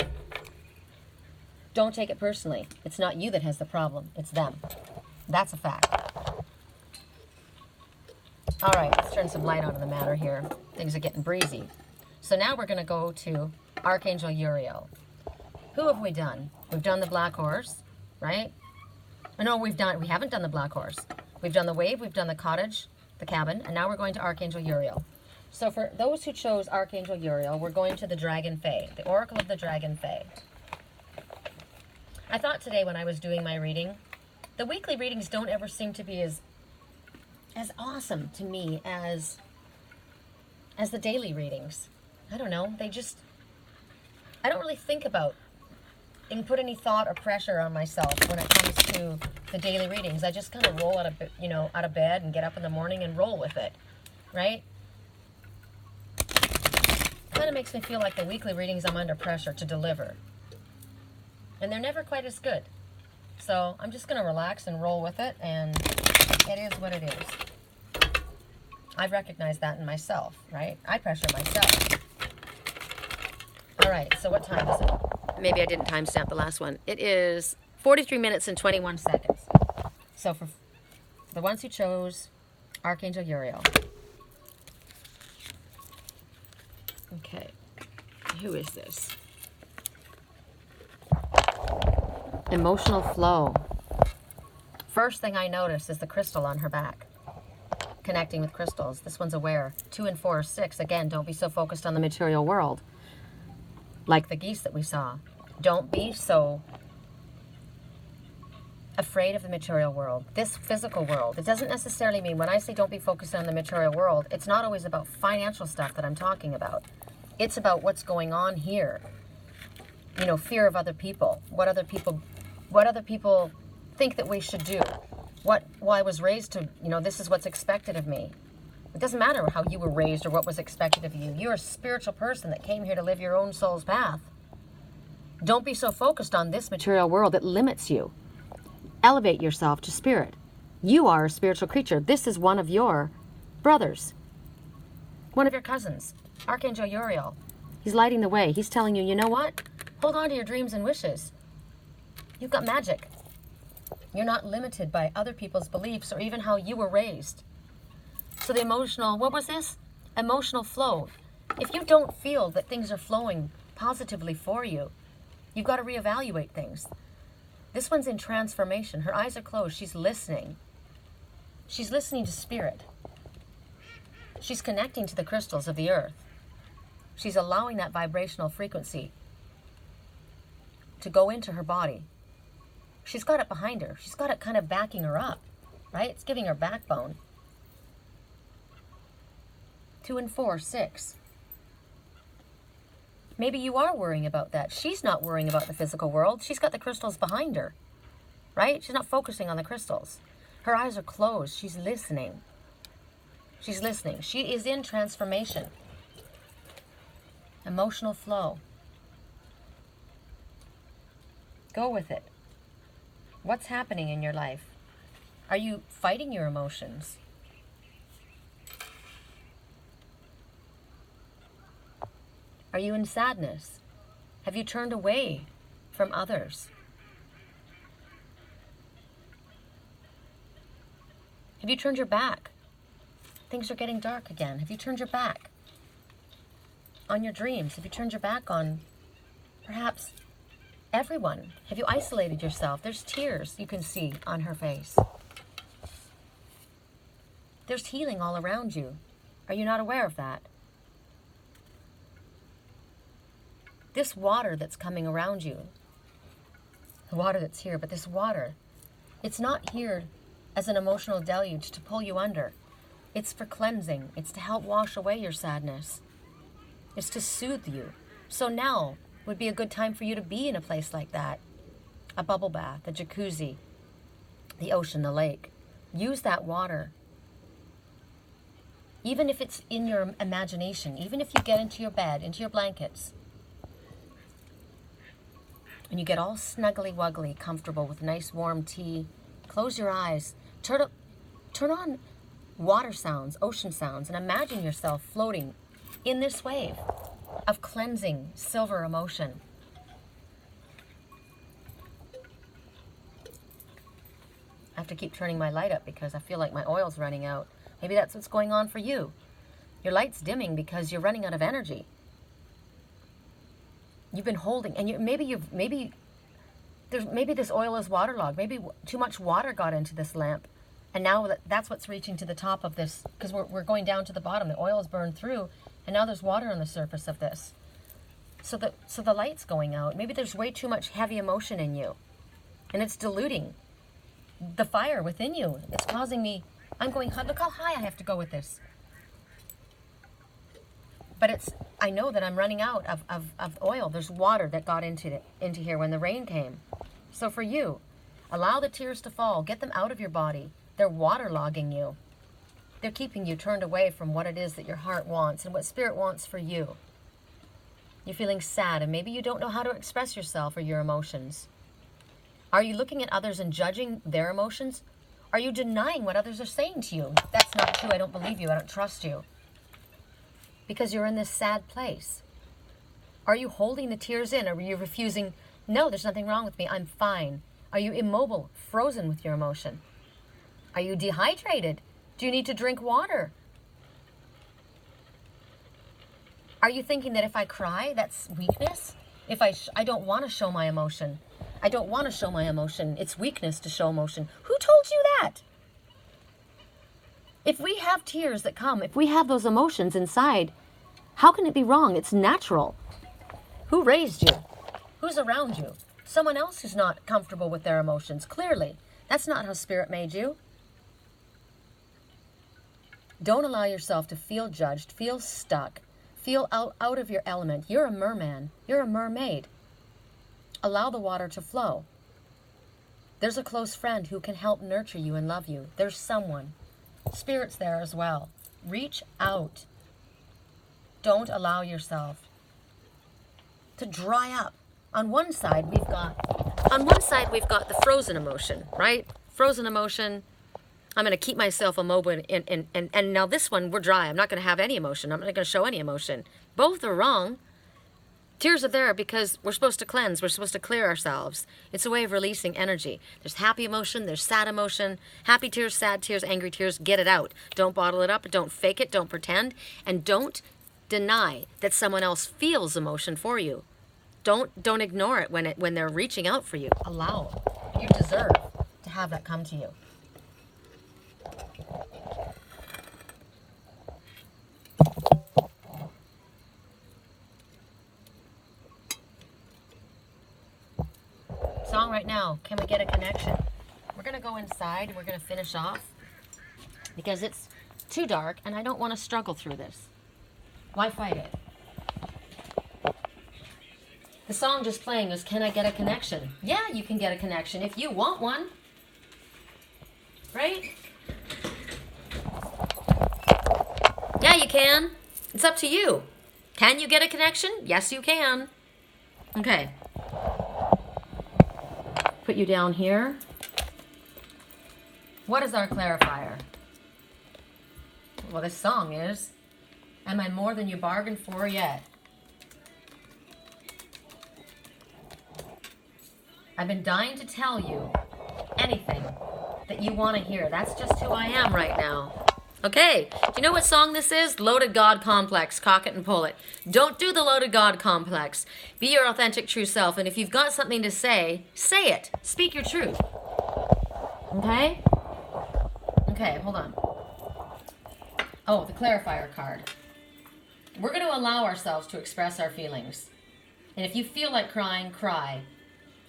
don't take it personally. It's not you that has the problem. It's them. That's a fact. All right, let's turn some light onto the matter here. Things are getting breezy. So now we're going to go to Archangel Uriel. Who have we done? We've done the Black Horse, right? No, we haven't done the Black Horse. We've done the Wave, we've done the Cottage, the Cabin, and now we're going to Archangel Uriel. So for those who chose Archangel Uriel, we're going to the Dragonfae, the Oracle of the Dragonfae. I thought today when I was doing my reading, the weekly readings don't ever seem to be as awesome to me as the daily readings. I don't know, I don't really think about and put any thought or pressure on myself when it comes to the daily readings. I just kind of roll out of bed and get up in the morning and roll with it, right? Kind of makes me feel like the weekly readings I'm under pressure to deliver. And they're never quite as good. So I'm just going to relax and roll with it, and it is what it is. I recognize that in myself, right? I pressure myself. All right, so what time is it? Maybe I didn't timestamp the last one. It is 43 minutes and 21 seconds. So for the ones who chose Archangel Uriel. Okay, who is this? Emotional flow. First thing I notice is the crystal on her back. Connecting with crystals. This one's aware. 2 and 4 are 6. Again, don't be so focused on the material world. Like the geese that we saw. Don't be so afraid of the material world. This physical world. It doesn't necessarily mean, when I say don't be focused on the material world, it's not always about financial stuff that I'm talking about. It's about what's going on here. You know, fear of other people. What other people think that we should do. Well, I was raised to, this is what's expected of me. It doesn't matter how you were raised or what was expected of you. You're a spiritual person that came here to live your own soul's path. Don't be so focused on this material world that limits you. Elevate yourself to spirit. You are a spiritual creature. This is one of your brothers. One of your cousins. Archangel Uriel. He's lighting the way. He's telling you, you know what? Hold on to your dreams and wishes. You've got magic. You're not limited by other people's beliefs or even how you were raised. So the what was this? Emotional flow. If you don't feel that things are flowing positively for you, you've got to reevaluate things. This one's in transformation. Her eyes are closed. She's listening. She's listening to spirit. She's connecting to the crystals of the earth. She's allowing that vibrational frequency to go into her body. She's got it behind her. She's got it kind of backing her up, right? It's giving her backbone. 2 and 4, 6. Maybe you are worrying about that. She's not worrying about the physical world. She's got the crystals behind her, right? She's not focusing on the crystals. Her eyes are closed. She's listening. She's listening. She is in transformation. Emotional flow. Go with it. What's happening in your life? Are you fighting your emotions? Are you in sadness? Have you turned away from others? Have you turned your back? Things are getting dark again. Have you turned your back on your dreams? Have you turned your back on perhaps everyone? Have you isolated yourself? There's tears you can see on her face. There's healing all around you. Are you not aware of that? This water that's coming around you, the water that's here, but this water, it's not here as an emotional deluge to pull you under. It's for cleansing. It's to help wash away your sadness. It's to soothe you. So now would be a good time for you to be in a place like that. A bubble bath, a jacuzzi, the ocean, the lake. Use that water. Even if it's in your imagination, even if you get into your bed, into your blankets, and you get all snuggly-wuggly, comfortable with nice warm tea, close your eyes, turn on water sounds, ocean sounds, and imagine yourself floating in this wave of cleansing silver emotion. I have to keep turning my light up because I feel like my oil's running out. Maybe that's what's going on for you. Your light's dimming because you're running out of energy. You've been holding, and maybe this oil is waterlogged. Maybe too much water got into this lamp, and now that's what's reaching to the top of this, because we're going down to the bottom. The oil is burned through, and now there's water on the surface of this. So the light's going out. Maybe there's way too much heavy emotion in you, and it's diluting the fire within you. It's causing me. I'm going. Look how high I have to go with this. But I know that I'm running out of oil. There's water that got into here when the rain came. So for you, allow the tears to fall. Get them out of your body. They're waterlogging you. They're keeping you turned away from what it is that your heart wants and what spirit wants for you. You're feeling sad, and maybe you don't know how to express yourself or your emotions. Are you looking at others and judging their emotions? Are you denying what others are saying to you? That's not true. I don't believe you. I don't trust you. Because you're in this sad place. Are you holding the tears in? Or are you refusing? No, there's nothing wrong with me. I'm fine. Are you immobile, frozen with your emotion? Are you dehydrated? Do you need to drink water? Are you thinking that if I cry, that's weakness? If I don't want to show my emotion. I don't want to show my emotion. It's weakness to show emotion. Who told you that? If we have tears that come, if we have those emotions inside, how can it be wrong? It's natural. Who raised you? Who's around you? Someone else who's not comfortable with their emotions, clearly. That's not how spirit made you. Don't allow yourself to feel judged, feel stuck, feel out of your element. You're a merman. You're a mermaid. Allow the water to flow. There's a close friend who can help nurture you and love you. There's someone. Spirit's there as well. Reach out. Don't allow yourself to dry up. On one side we've got the frozen emotion, right? Frozen emotion. I'm going to keep myself immobile, and now this one, we're dry. I'm not going to have any emotion. I'm not going to show any emotion. Both are wrong. Tears are there because we're supposed to cleanse. We're supposed to clear ourselves. It's a way of releasing energy. There's happy emotion. There's sad emotion. Happy tears, sad tears, angry tears. Get it out. Don't bottle it up. Don't fake it. Don't pretend. And don't deny that someone else feels emotion for you. Don't ignore it when they're reaching out for you. Allow. You deserve to have that come to you. Song right now, can we get a connection? We're going to go inside. We're going to finish off because it's too dark and I don't want to struggle through this. Why fight it? The song just playing is, can I get a connection? Yeah, you can get a connection if you want one. Right? Yeah, you can. It's up to you. Can you get a connection? Yes, you can. Okay. Put you down here. What is our clarifier? Well, this song is, am I more than you bargained for yet? I've been dying to tell you anything that you want to hear. That's just who I am right now. Okay, do you know what song this is? Loaded God Complex, Cock It and Pull It. Don't do the Loaded God Complex. Be your authentic true self, and if you've got something to say it. Speak your truth. Okay? Okay, hold on. Oh, the clarifier card. We're going to allow ourselves to express our feelings. And if you feel like crying, cry.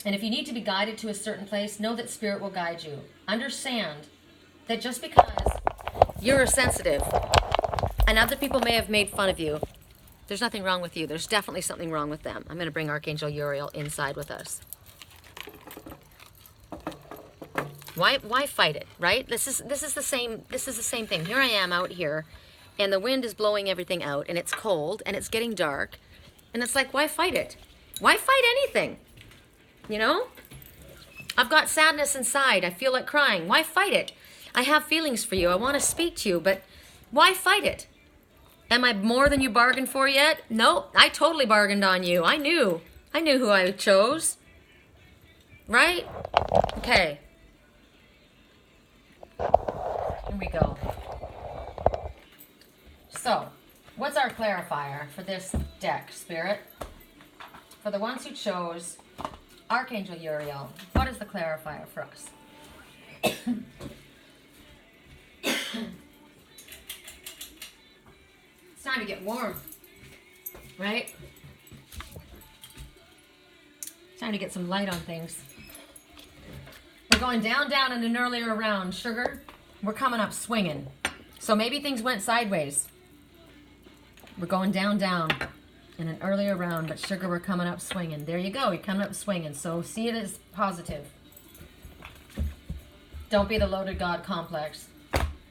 And if you need to be guided to a certain place, know that Spirit will guide you. Understand that just because you're sensitive and other people may have made fun of you, there's nothing wrong with you. There's definitely something wrong with them. I'm going to bring Archangel Uriel inside with us. Why fight it, right? This is the same thing. Here I am out here and the wind is blowing everything out and it's cold and it's getting dark and it's like, why fight it? Why fight anything? You know? I've got sadness inside. I feel like crying. Why fight it? I have feelings for you. I want to speak to you, but why fight it? Am I more than you bargained for yet? No, I totally bargained on you. I knew who I chose. Right? Okay. Here we go. So, what's our clarifier for this deck, Spirit? For the ones who chose Archangel Uriel, what is the clarifier for us? It's time to get warm, right? It's time to get some light on things. We're going down in an earlier round, sugar. We're coming up swinging. So maybe things went sideways. We're going down in an earlier round, but sugar, we're coming up swinging. There you go, you're coming up swinging. So see it as positive. Don't be the Loaded God Complex.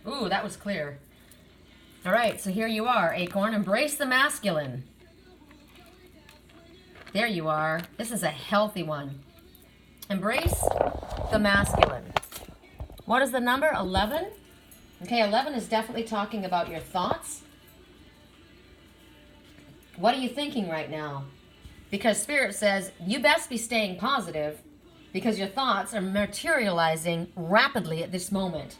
Ooh, that was clear. All right, so here you are, Acorn. Embrace the masculine. There you are. This is a healthy one. Embrace the masculine. What is the number? 11? Okay, 11 is definitely talking about your thoughts. What are you thinking right now? Because Spirit says you best be staying positive because your thoughts are materializing rapidly at this moment.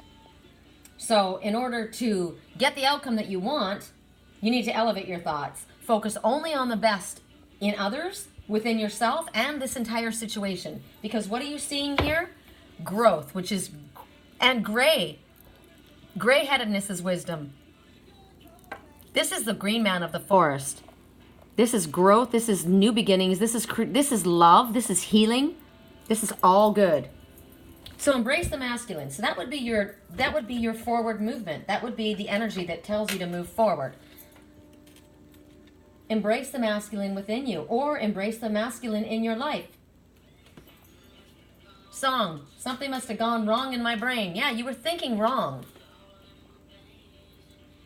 So in order to get the outcome that you want, you need to elevate your thoughts. Focus only on the best in others, within yourself, and this entire situation. Because what are you seeing here? Growth, which is, and gray. Gray-headedness is wisdom. This is the green man of the forest. This is growth. This is new beginnings. This is love. This is healing. This is all good. So embrace the masculine. So that would be your forward movement. That would be the energy that tells you to move forward. Embrace the masculine within you, or embrace the masculine in your life. Song, something must have gone wrong in my brain. Yeah, you were thinking wrong.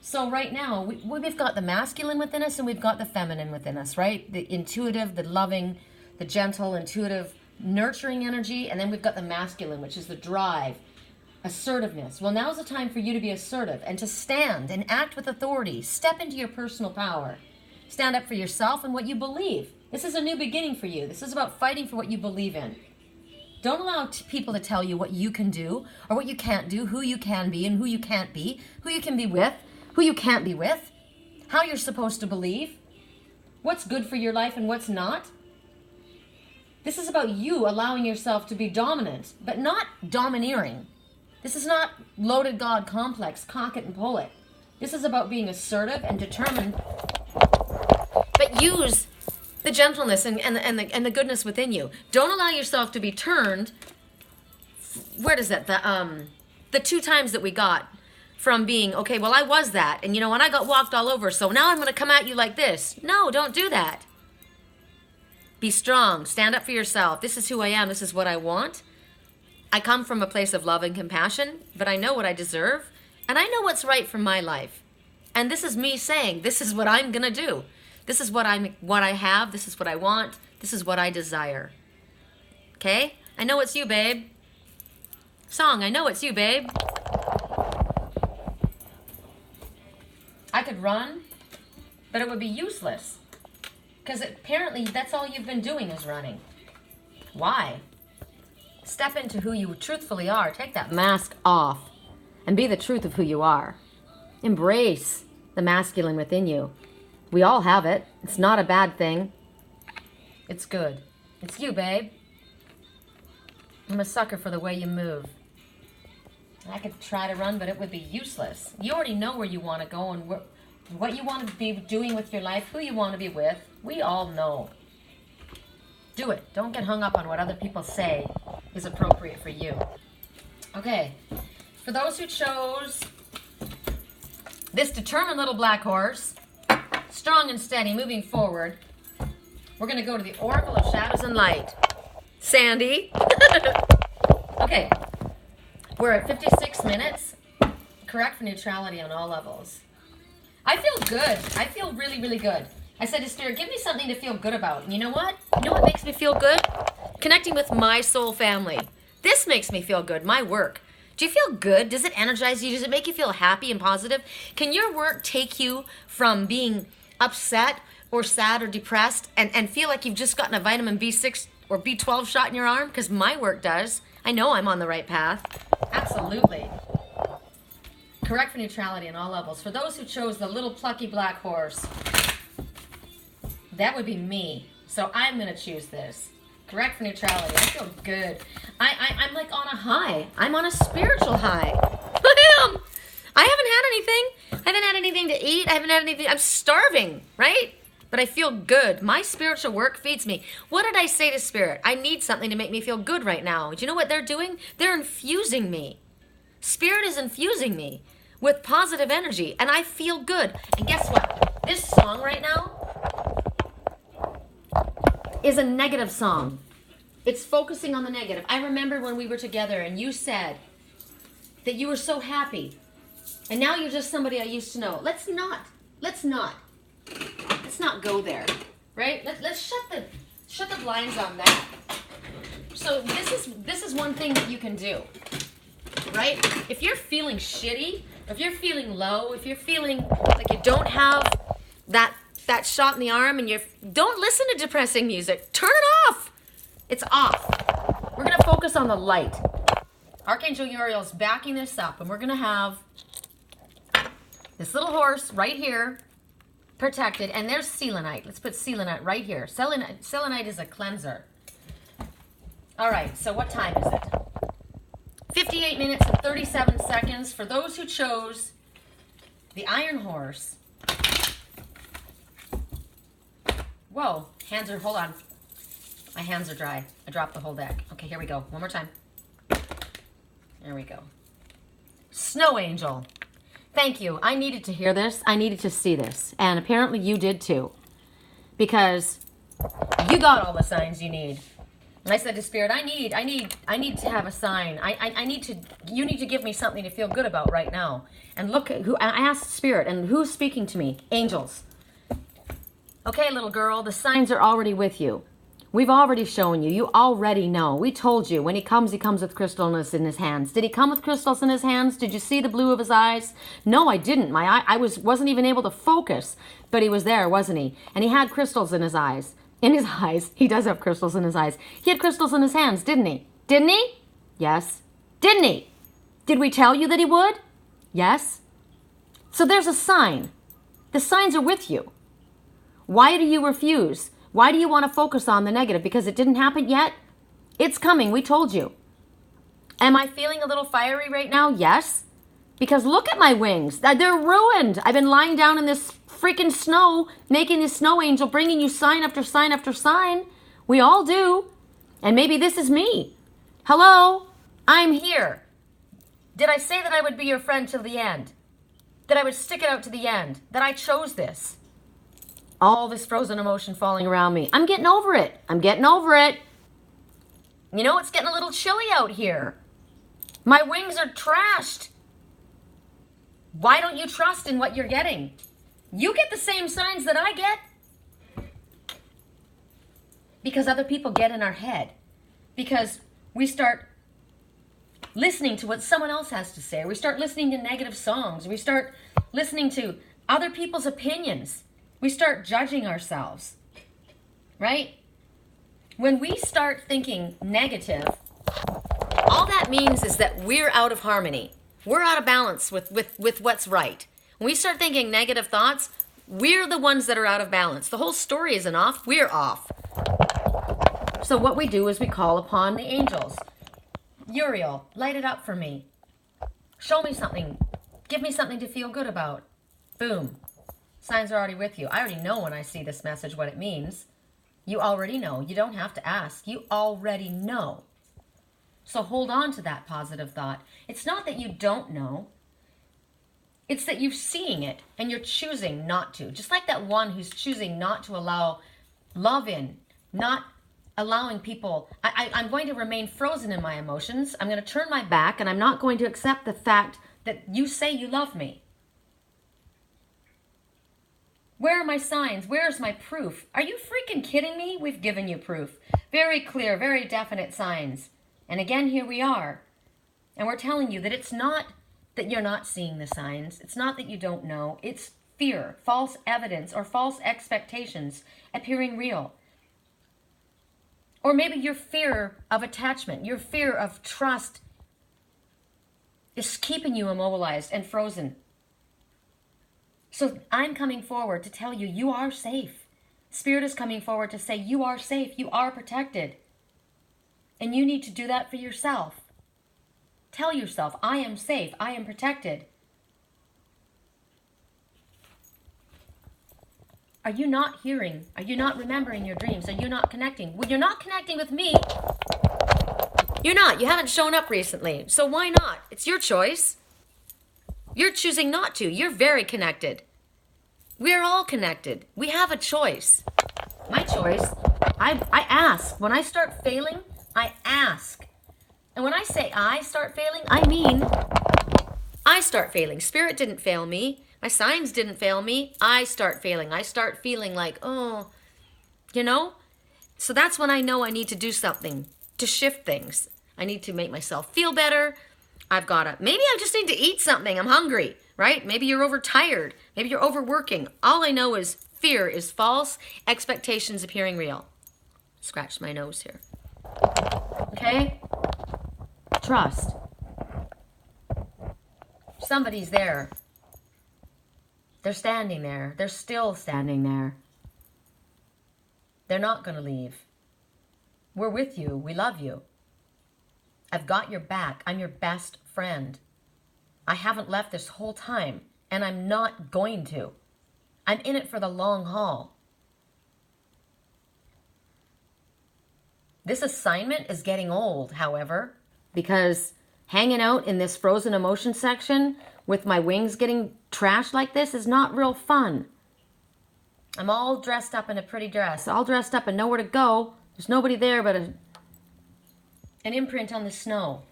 So right now, we've got the masculine within us and we've got the feminine within us, right? The intuitive, the loving, the gentle, intuitive, nurturing energy. And then we've got the masculine, which is the drive, assertiveness. Well, now's the time for you to be assertive and to stand and act with authority. Step into your personal power. Stand up for yourself and what you believe. This is a new beginning for you. This is about fighting for what you believe in. Don't allow people to tell you what you can do or what you can't do, who you can be and who you can't be, who you can be with, who you can't be with, how you're supposed to believe, what's good for your life and what's not. This is about you allowing yourself to be dominant, but not domineering. This is not loaded God complex, cock it and pull it. This is about being assertive and determined, but use the gentleness and the goodness within you. Don't allow yourself to be turned. Where does that? The 2 times that we got from being, okay, well, I was that, and and I got walked all over, so now I'm going to come at you like this. No, don't do that. Be strong. Stand up for yourself. This is who I am. This is what I want. I come from a place of love and compassion, but I know what I deserve, and I know what's right for my life. And this is me saying, this is what I'm going to do. This is what I have. This is what I want. This is what I desire. Okay? I know it's you, babe. Song, I know it's you, babe. I could run, but it would be useless. Because apparently that's all you've been doing is running. Why? Step into who you truthfully are. Take that mask off and be the truth of who you are. Embrace the masculine within you. We all have it. It's not a bad thing. It's good. It's you, babe. I'm a sucker for the way you move. I could try to run, but it would be useless. You already know where you want to go and what you want to be doing with your life, who you want to be with. We all know. Do it. Don't get hung up on what other people say is appropriate for you. Okay. For those who chose this determined little black horse, strong and steady, moving forward, we're going to go to the Oracle of Shadows and Light. Sandy. Okay. We're at 56 minutes. Correct for neutrality on all levels. I feel good. I feel really, really good. I said to Spirit, give me something to feel good about. And you know what? You know what makes me feel good? Connecting with my soul family. This makes me feel good. My work. Do you feel good? Does it energize you? Does it make you feel happy and positive? Can your work take you from being upset or sad or depressed and feel like you've just gotten a vitamin B6 or B12 shot in your arm? Because my work does. I know I'm on the right path. Absolutely. Correct for neutrality on all levels. For those who chose the little plucky black horse, that would be me. So I'm going to choose this. Correct for neutrality. I feel good. I'm like on a high. I'm on a spiritual high. I am. I haven't had anything. I haven't had anything to eat. I haven't had anything. I'm starving, right? But I feel good. My spiritual work feeds me. What did I say to Spirit? I need something to make me feel good right now. Do you know what they're doing? They're infusing me. Spirit is infusing me with positive energy, and I feel good. And guess what? This song right now is a negative song. It's focusing on the negative. I remember when we were together and you said that you were so happy, and now you're just somebody I used to know. Let's not go there, right? Let's shut the blinds on that. So this is one thing that you can do, right? If you're feeling shitty, if you're feeling low, if you're feeling like you don't have that shot in the arm, and don't listen to depressing music. Turn it off. It's off. We're gonna focus on the light. Archangel Uriel's backing this up, and we're gonna have this little horse right here, protected, and there's selenite. Let's put selenite right here. Selenite is a cleanser. All right, so what time is it? 58 minutes and 37 seconds for those who chose the Iron Horse. Whoa, hold on. My hands are dry. I dropped the whole deck. Okay, here we go. One more time. There we go. Snow Angel. Thank you. I needed to hear this. I needed to see this. And apparently you did too. Because you got all the signs you need. And I said to Spirit, I need to have a sign. You need to give me something to feel good about right now. And look at who, I asked Spirit, and who's speaking to me? Angels. Okay, little girl, the signs are already with you. We've already shown you. You already know. We told you when he comes with crystals in his hands. Did he come with crystals in his hands? Did you see the blue of his eyes? No, I didn't. I wasn't even able to focus, but he was there, wasn't he? And he had crystals in his eyes. In his eyes. He does have crystals in his eyes. He had crystals in his hands, didn't he? Didn't he? Yes. Didn't he? Did we tell you that he would? Yes. So there's a sign. The signs are with you. Why do you refuse? Why do you want to focus on the negative? Because it didn't happen yet? It's coming. We told you. Am I feeling a little fiery right now? Yes. Because look at my wings. They're ruined. I've been lying down in this freaking snow, making this snow angel, bringing you sign after sign after sign. We all do. And maybe this is me. Hello? I'm here. Did I say that I would be your friend till the end? That I would stick it out to the end? That I chose this? All this frozen emotion falling around me. I'm getting over it. I'm getting over it. You know, it's getting a little chilly out here. My wings are trashed. Why don't you trust in what you're getting? You get the same signs that I get. Because other people get in our head. Because we start listening to what someone else has to say. We start listening to negative songs. We start listening to other people's opinions. We start judging ourselves. Right? When we start thinking negative, all that means is that we're out of harmony. We're out of balance with what's right. When we start thinking negative thoughts, we're the ones that are out of balance. The whole story isn't off. We're off. So what we do is we call upon the angels. Uriel, light it up for me. Show me something. Give me something to feel good about. Boom. Signs are already with you. I already know when I see this message what it means. You already know. You don't have to ask. You already know. So hold on to that positive thought. It's not that you don't know. It's that you're seeing it and you're choosing not to. Just like that one who's choosing not to allow love in, not allowing people. I'm going to remain frozen in my emotions. I'm going to turn my back and I'm not going to accept the fact that you say you love me. Where are my signs? Where's my proof? Are you freaking kidding me? We've given you proof. Very clear, very definite signs. And again, here we are. And we're telling you that it's not that you're not seeing the signs. It's not that you don't know. It's fear, false evidence, or false expectations appearing real. Or maybe your fear of attachment, your fear of trust is keeping you immobilized and frozen. So I'm coming forward to tell you, you are safe. Spirit is coming forward to say, you are safe, you are protected. And you need to do that for yourself. Tell yourself, I am safe, I am protected. Are you not hearing? Are you not remembering your dreams? Are you not connecting? Well, you're not connecting with me. You're not. You haven't shown up recently. So why not? It's your choice. You're choosing not to. You're very connected. We're all connected. We have a choice. My choice, I ask. When I start failing, I ask. And when I say I start failing, I mean I start failing. Spirit didn't fail me. My signs didn't fail me. I start failing. I start feeling like, oh, you know? So that's when I know I need to do something to shift things. I need to make myself feel better. Maybe I just need to eat something. I'm hungry, right? Maybe you're overtired. Maybe you're overworking. All I know is fear is false, expectations appearing real. Scratch my nose here. Okay? Trust. Somebody's there. They're standing there. They're still standing there. They're not going to leave. We're with you. We love you. I've got your back. I'm your best friend. I haven't left this whole time, and I'm not going to. I'm in it for the long haul. This assignment is getting old, however, because hanging out in this frozen emotion section with my wings getting trashed like this is not real fun. I'm all dressed up in a pretty dress, all dressed up and nowhere to go. There's nobody there but an imprint on the snow.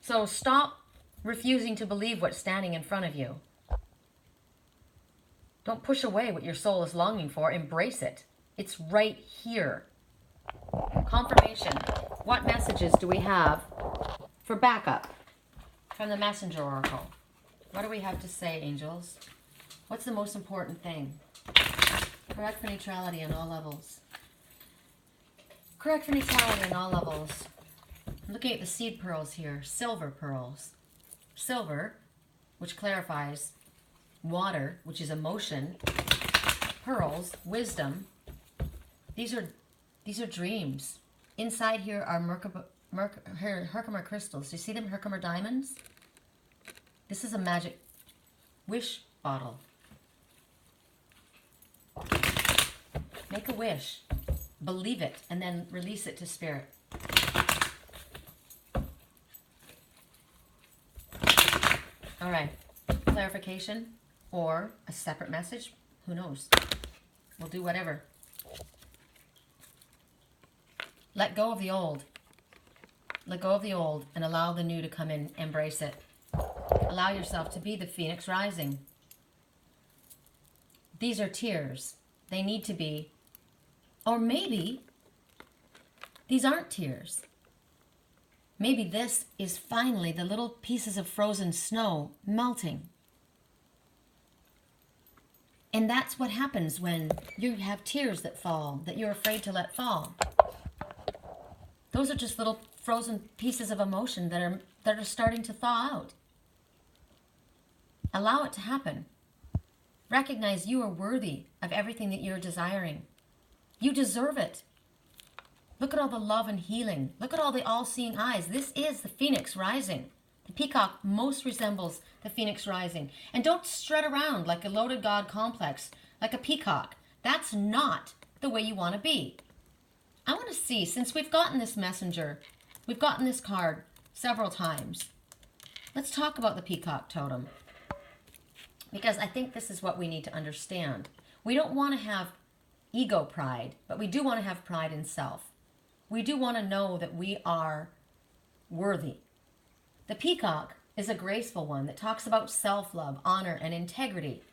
So stop refusing to believe what's standing in front of you. Don't push away what your soul is longing for. Embrace it. It's right here. Confirmation. What messages do we have for backup from the Messenger Oracle? What do we have to say, angels? What's the most important thing? Correct for neutrality on all levels. Correct for neutrality on all levels. I'm looking at the seed pearls here. Silver pearls. Silver, which clarifies. Water, which is emotion. Pearls, wisdom. These are dreams. Inside here are Herkimer crystals. Do you see them? Herkimer diamonds? This is a magic wish bottle. Make a wish. Believe it, and then release it to spirit. All right. Clarification or a separate message. Who knows? We'll do whatever. Let go of the old. Let go of the old and allow the new to come in. Embrace it. Allow yourself to be the phoenix rising. These are tears. They need to be. Or maybe these aren't tears. Maybe this is finally the little pieces of frozen snow melting. And that's what happens when you have tears that fall, that you're afraid to let fall. Those are just little frozen pieces of emotion that are starting to thaw out. Allow it to happen. Recognize you are worthy of everything that you're desiring. You deserve it. Look at all the love and healing. Look at all the all-seeing eyes. This is the phoenix rising. The peacock most resembles the phoenix rising. And don't strut around like a loaded god complex, like a peacock. That's not the way you want to be. I want to see, since we've gotten this messenger, we've gotten this card several times. Let's talk about the peacock totem. Because I think this is what we need to understand. We don't want to have ego pride, but we do want to have pride in self. We do want to know that we are worthy. The peacock is a graceful one that talks about self-love, honor, and integrity.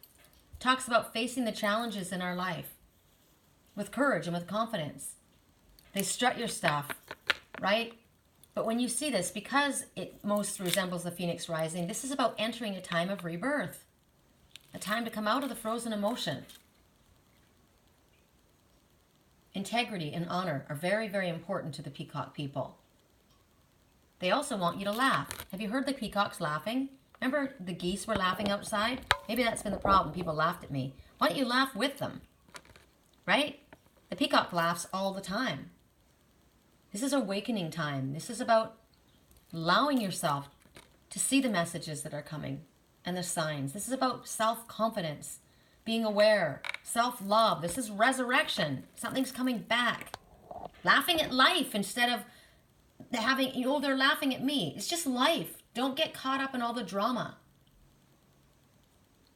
Talks about facing the challenges in our life with courage and with confidence. They strut your stuff, right? But when you see this, because it most resembles the phoenix rising, this is about entering a time of rebirth. A time to come out of the frozen emotion. Integrity and honor are very, very important to the peacock people. They also want you to laugh. Have you heard the peacocks laughing? Remember the geese were laughing outside? Maybe that's been the problem. People laughed at me. Why don't you laugh with them? Right? The peacock laughs all the time. This is awakening time. This is about allowing yourself to see the messages that are coming and the signs. This is about self-confidence, being aware, self-love. This is resurrection. Something's coming back. Laughing at life instead of having, they're laughing at me. It's just life. Don't get caught up in all the drama.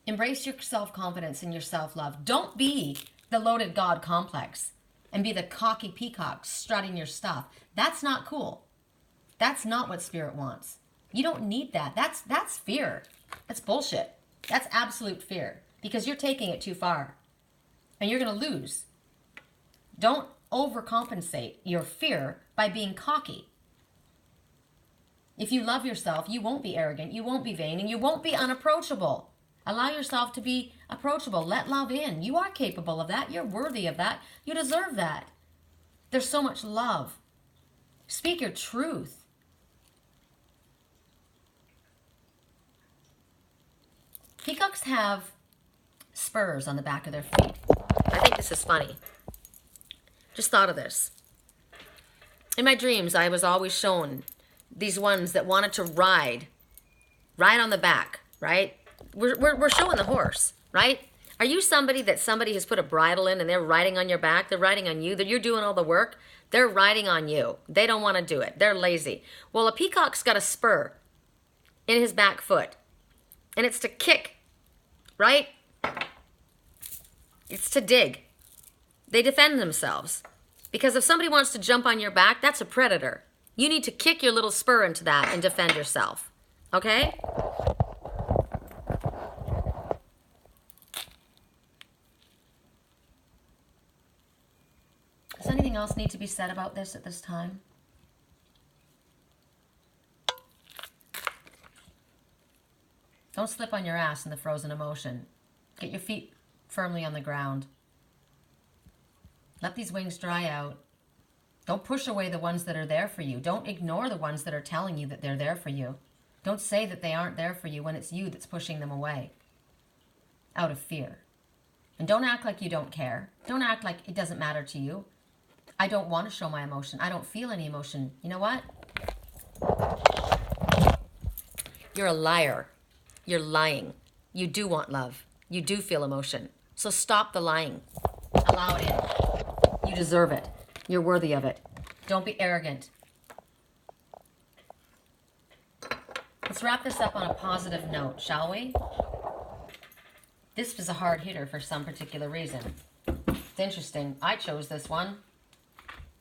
Embrace your self-confidence and your self-love. Don't be the loaded god complex and be the cocky peacock strutting your stuff. That's not cool. That's not what spirit wants. You don't need that. That's fear. That's bullshit. That's absolute fear because you're taking it too far and you're going to lose. Don't overcompensate your fear by being cocky. If you love yourself, you won't be arrogant, you won't be vain, and you won't be unapproachable. Allow yourself to be approachable. Let love in. You are capable of that. You're worthy of that. You deserve that. There's so much love. Speak your truth. Peacocks have spurs on the back of their feet. I think this is funny. Just thought of this. In my dreams, I was always shown these ones that wanted to ride on the back, right? We're showing the horse, right? Are you somebody that somebody has put a bridle in and they're riding on your back? They're riding on you. That you're doing all the work. They're riding on you. They don't want to do it. They're lazy. Well, a peacock's got a spur in his back foot, and it's to kick, right? It's to dig. They defend themselves. Because if somebody wants to jump on your back, that's a predator. You need to kick your little spur into that and defend yourself. Okay? Does anything else need to be said about this at this time? Don't slip on your ass in the frozen emotion. Get your feet firmly on the ground. Let these wings dry out. Don't push away the ones that are there for you. Don't ignore the ones that are telling you that they're there for you. Don't say that they aren't there for you when it's you that's pushing them away out of fear. And don't act like you don't care. Don't act like it doesn't matter to you. I don't want to show my emotion. I don't feel any emotion. You know what? You're a liar. You're lying. You do want love. You do feel emotion. So stop the lying. Allow it in. You deserve it. You're worthy of it. Don't be arrogant. Let's wrap this up on a positive note, shall we? This was a hard hitter for some particular reason. It's interesting. I chose this one.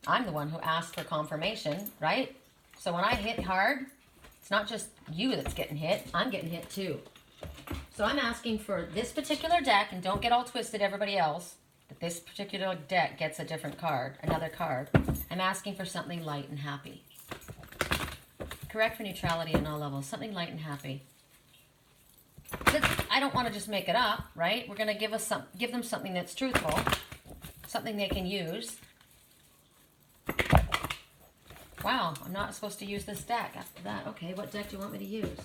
I'm the one who asked for confirmation, right? So when I hit hard, it's not just you that's getting hit. I'm getting hit too. So I'm asking for this particular deck, and don't get all twisted, everybody else, that this particular deck gets a different card, another card. I'm asking for something light and happy. Correct for neutrality on all levels. Something light and happy. I don't want to just make it up, right? We're going to give them something that's truthful, something they can use. Wow, I'm not supposed to use this deck after that. Okay, what deck do you want me to use?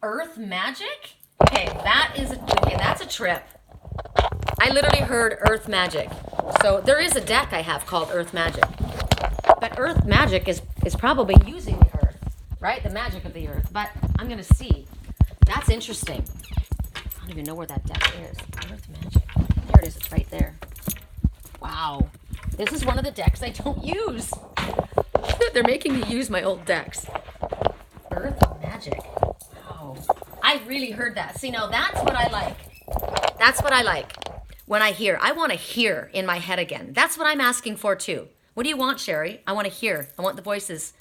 Earth Magic? Okay, that's a trip. I literally heard Earth Magic. So there is a deck I have called Earth Magic. But Earth Magic is probably using the earth, right? The magic of the earth. But I'm going to see. That's interesting. I don't even know where that deck is. Earth Magic. There it is. It's right there. Wow. This is one of the decks I don't use. They're making me use my old decks. Earth Magic. Wow. I really heard that. See, now that's what I like. That's what I like. When I hear. I want to hear in my head again. That's what I'm asking for too. What do you want, Sherry? I want to hear. I want the voices.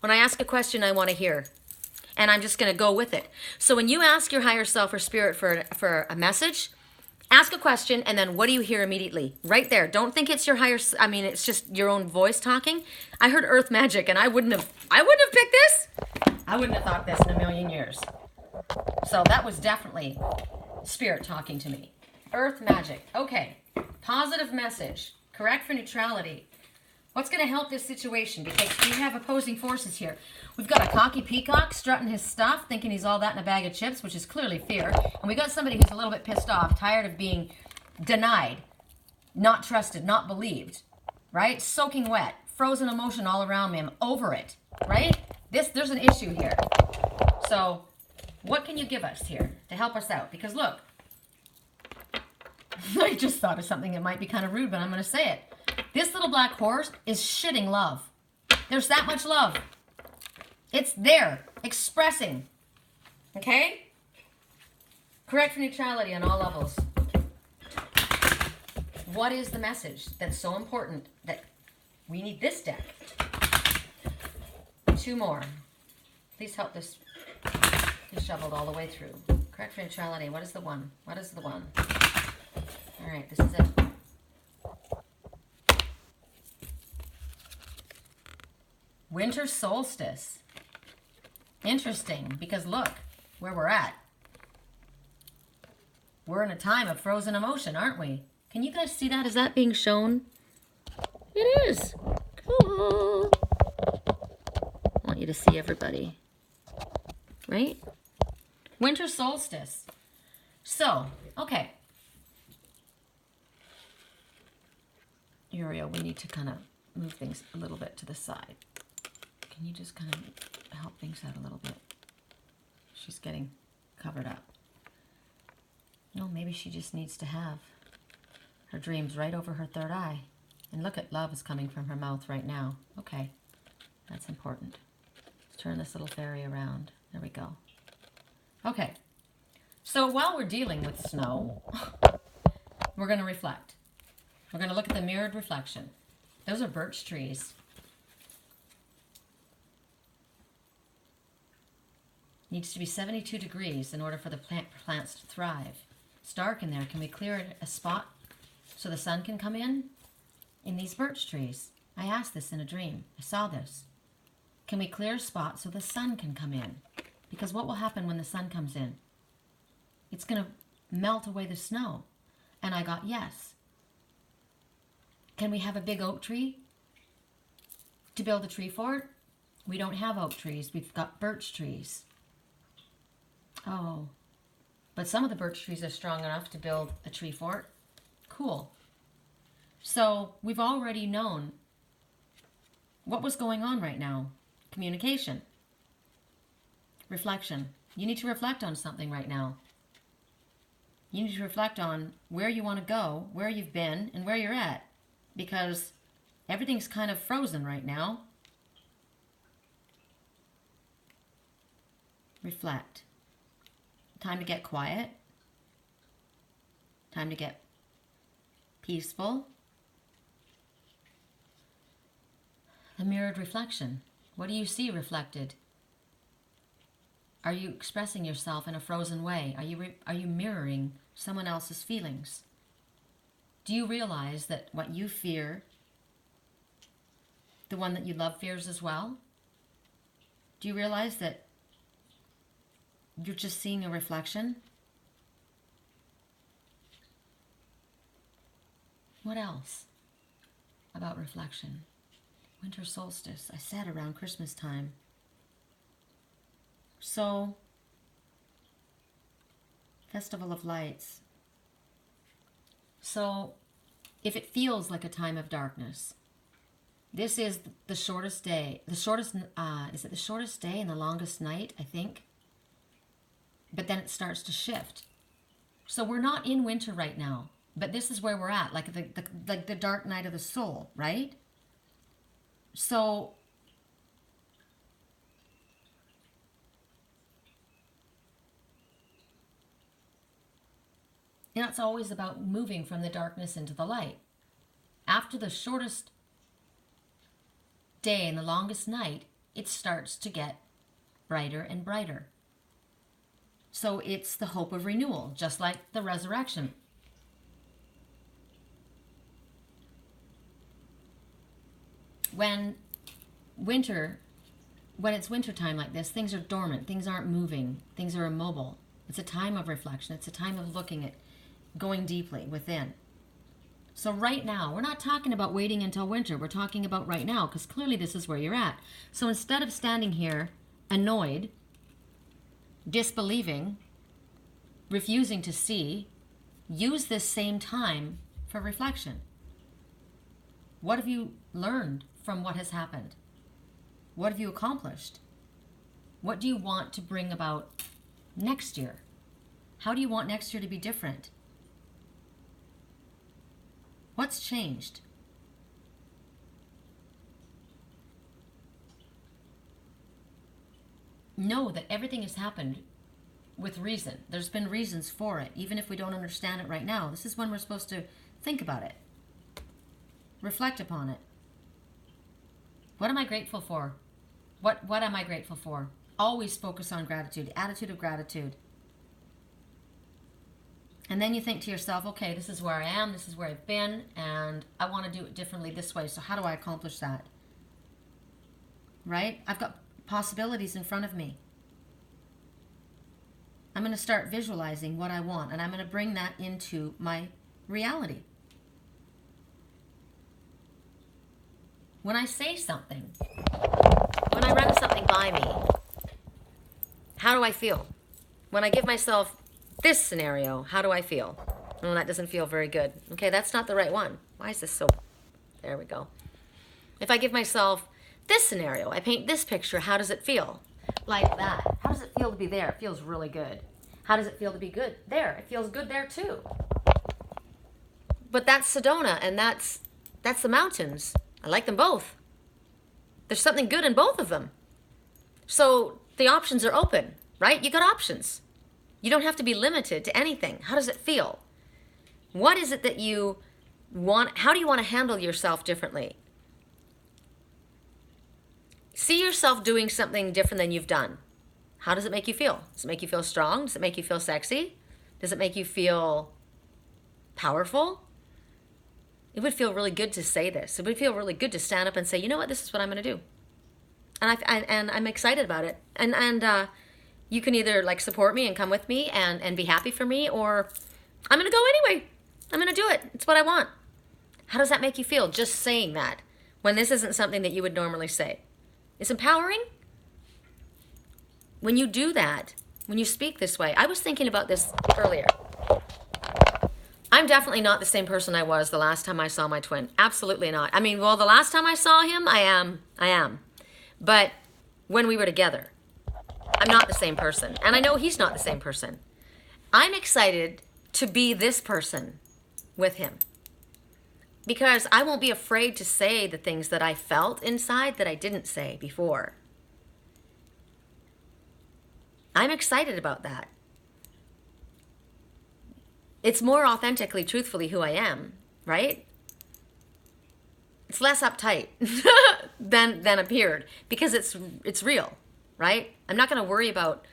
When I ask a question, I want to hear. And I'm just going to go with it. So when you ask your higher self or spirit for a message, ask a question, and then what do you hear immediately? Right there. Don't think it's your higher, it's just your own voice talking. I heard Earth Magic, and I wouldn't have picked this. I wouldn't have thought this in a million years. So that was definitely spirit talking to me. Earth Magic. Okay. Positive message. Correct for neutrality. What's going to help this situation? Because we have opposing forces here. We've got a cocky peacock strutting his stuff, thinking he's all that in a bag of chips, which is clearly fear. And we got somebody who's a little bit pissed off, tired of being denied, not trusted, not believed, right? Soaking wet, frozen emotion all around me. I'm over it, right? There's an issue here. So what can you give us here to help us out? Because look, I just thought of something that might be kind of rude, but I'm going to say it. This little black horse is shitting love. There's that much love. It's there, expressing. Okay? Correct for neutrality on all levels. What is the message that's so important that we need this deck? 2 more. Please help this be shoveled all the way through. Correct for neutrality. What is the one? What is the one? All right, this is it. Winter solstice. Interesting, because look where we're at. We're in a time of frozen emotion, aren't we? Can you guys see that? Is that being shown? It is. Cool. I want you to see everybody. Right? Winter solstice. So, okay. Uriel, we need to kind of move things a little bit to the side. Can you just kind of help things out a little bit? She's getting covered up. No, maybe she just needs to have her dreams right over her third eye. And look at love is coming from her mouth right now. Okay, that's important. Let's turn this little fairy around. There we go. Okay, so while we're dealing with snow, we're going to reflect. We're going to look at the mirrored reflection. Those are birch trees. Needs to be 72 degrees in order for the plants to thrive. It's dark in there. Can we clear a spot so the sun can come in these birch trees? I asked this in a dream. I saw this. Can we clear a spot so the sun can come in? Because what will happen when the sun comes in? It's going to melt away the snow. And I got yes. Can we have a big oak tree to build a tree fort? We don't have oak trees. We've got birch trees. Oh, but some of the birch trees are strong enough to build a tree fort. Cool. So we've already known what was going on right now. Communication. Reflection. You need to reflect on something right now. You need to reflect on where you want to go, where you've been, and where you're at. Because everything's kind of frozen right now. Reflect. Time to get quiet. Time to get peaceful. The mirrored reflection. What do you see reflected? Are you expressing yourself in a frozen way? Are you mirroring someone else's feelings? Do you realize that what you fear, the one that you love fears as well? Do you realize that you're just seeing a reflection? What else about reflection? Winter solstice. I said around Christmas time. So, Festival of Lights. So, if it feels like a time of darkness, this is the shortest day. Is it the shortest day and the longest night, I think? But then it starts to shift. So we're not in winter right now, but this is where we're at, like the dark night of the soul, right? So it's always about moving from the darkness into the light. After the shortest day and the longest night, it starts to get brighter and brighter. So it's the hope of renewal, just like the resurrection. When it's wintertime like this, things are dormant, things aren't moving, things are immobile. It's a time of reflection. It's a time of looking at going deeply within. So right now, we're not talking about waiting until winter. We're talking about right now, because clearly this is where you're at. So instead of standing here annoyed, disbelieving, refusing to see, use this same time for reflection. What have you learned from what has happened? What have you accomplished? What do you want to bring about next year? How do you want next year to be different? What's changed? Know that everything has happened with reason. There's been reasons for it, even if we don't understand it right now. This is when we're supposed to think about it. Reflect upon it. What am I grateful for? What am I grateful for? Always focus on gratitude, attitude of gratitude. And then you think to yourself, okay, this is where I am, this is where I've been, and I want to do it differently this way. So how do I accomplish that? Right? I've got possibilities in front of me. I'm going to start visualizing what I want, and I'm going to bring that into my reality. When I say something, when I run something by me, how do I feel? When I give myself this scenario, how do I feel? Oh, that doesn't feel very good. Okay, that's not the right one. Why is this so... There we go. If I give myself this scenario, I paint this picture, how does it feel? Like that. How does it feel to be there? It feels really good. How does it feel to be good? There. It feels good there too. But that's Sedona, and that's the mountains. I like them both. There's something good in both of them. So the options are open, right? You got options. You don't have to be limited to anything. How does it feel? What is it that you want? How do you want to handle yourself differently? See yourself doing something different than you've done. How does it make you feel? Does it make you feel strong? Does it make you feel sexy? Does it make you feel powerful? It would feel really good to say this. It would feel really good to stand up and say, you know what, this is what I'm going to do. And I'm excited about it. And you can either like support me and come with me and be happy for me, or I'm going to go anyway. I'm going to do it. It's what I want. How does that make you feel, just saying that, when this isn't something that you would normally say? It's empowering. When you do that, when you speak this way, I was thinking about this earlier. I'm definitely not the same person I was the last time I saw my twin. Absolutely not. I mean, well, the last time I saw him, I am. But when we were together, I'm not the same person. And I know he's not the same person. I'm excited to be this person with him, because I won't be afraid to say the things that I felt inside that I didn't say before. I'm excited about that. It's more authentically, truthfully who I am, right? It's less uptight than appeared, because it's real, right? I'm not going to worry about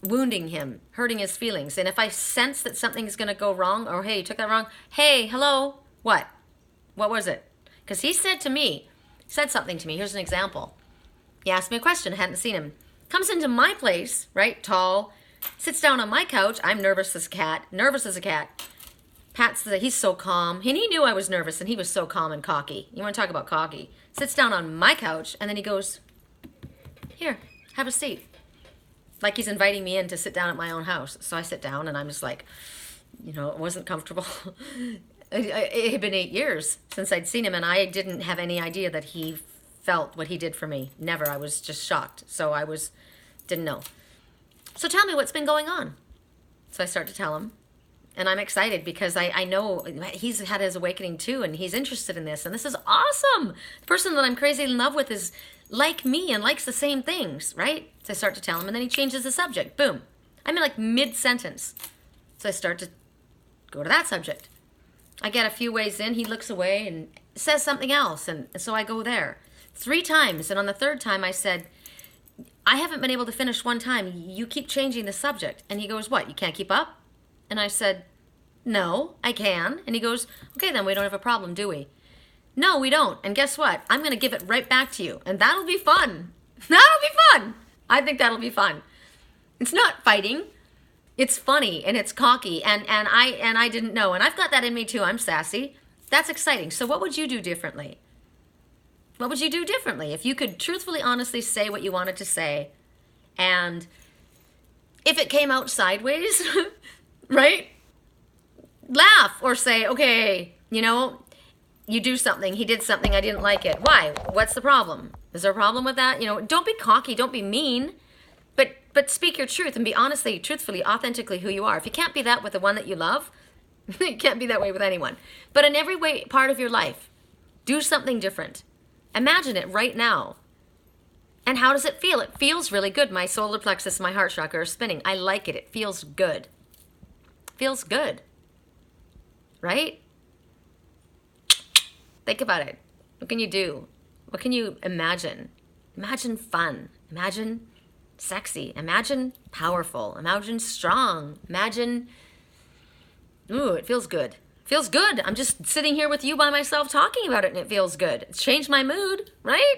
wounding him, hurting his feelings. And if I sense that something's going to go wrong, or hey, you took that wrong. Hey, hello, what? What was it? Because he said something to me. Here's an example. He asked me a question. I hadn't seen him. Comes into my place, right? Tall. Sits down on my couch. I'm nervous as a cat. Pat says he's so calm. And he knew I was nervous, and he was so calm and cocky. You want to talk about cocky? Sits down on my couch, and then he goes, here, have a seat. Like he's inviting me in to sit down at my own house. So I sit down, and I'm just like, it wasn't comfortable. It had been 8 years since I'd seen him, and I didn't have any idea that he felt what he did for me. Never. I was just shocked. So didn't know. So tell me what's been going on. So I start to tell him, and I'm excited because I know he's had his awakening too, and he's interested in this, and this is awesome. The person that I'm crazy in love with is like me and likes the same things, right? So I start to tell him, and then he changes the subject. Boom. I'm in like mid-sentence. So I start to go to that subject. I get a few ways in, he looks away and says something else, and so I go there 3 times, and on the 3rd time I said, I haven't been able to finish one time. You keep changing the subject. And he goes, what, you can't keep up? And I said, no, I can. And he goes, okay, then we don't have a problem, do we? No, we don't. And guess what? I'm going to give it right back to you. And that'll be fun. That'll be fun. I think that'll be fun. It's not fighting. It's funny and it's cocky. And I didn't know. And I've got that in me too. I'm sassy. That's exciting. So what would you do differently? What would you do differently if you could truthfully, honestly say what you wanted to say? And if it came out sideways, right? Laugh or say, okay, you do something. He did something. I didn't like it. Why? What's the problem? Is there a problem with that? Don't be cocky. Don't be mean. But speak your truth and be honestly, truthfully, authentically who you are. If you can't be that with the one that you love, you can't be that way with anyone. But in every way, part of your life, do something different. Imagine it right now. And how does it feel? It feels really good. My solar plexus, my heart chakra are spinning. I like it. It feels good. Feels good. Right? Think about it. What can you do? What can you imagine? Imagine fun. Imagine sexy. Imagine powerful. Imagine strong. Imagine, ooh, it feels good. Feels good. I'm just sitting here with you by myself talking about it, and it feels good. It's changed my mood, right?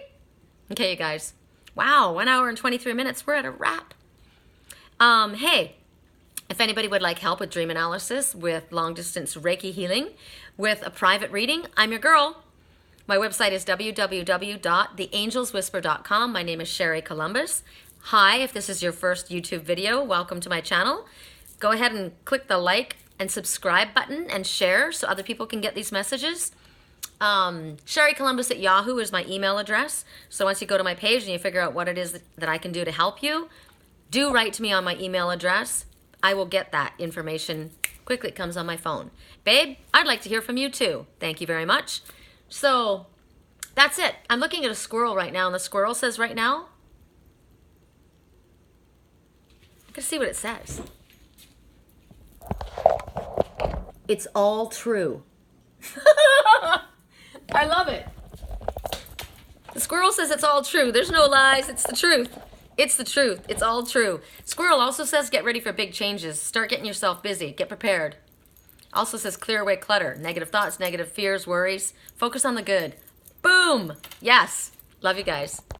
Okay, you guys. Wow, 1 hour and 23 minutes. We're at a wrap. Hey, if anybody would like help with dream analysis, with long-distance Reiki healing, with a private reading, I'm your girl. My website is www.theangelswhisper.com. My name is Sherry Columbus. Hi, if this is your first YouTube video, welcome to my channel. Go ahead and click the like and subscribe button and share so other people can get these messages. SherryColumbus@Yahoo is my email address. So once you go to my page and you figure out what it is that I can do to help you, do write to me on my email address. I will get that information quickly. It comes on my phone. Babe, I'd like to hear from you too. Thank you very much. So that's it. I'm looking at a squirrel right now, and the squirrel says right now, I can see what it says. It's all true. I love it. The squirrel says it's all true. There's no lies. It's the truth. It's the truth. It's all true. Squirrel also says get ready for big changes. Start getting yourself busy. Get prepared. Also says clear away clutter. Negative thoughts, negative fears, worries. Focus on the good. Boom. Yes. Love you guys.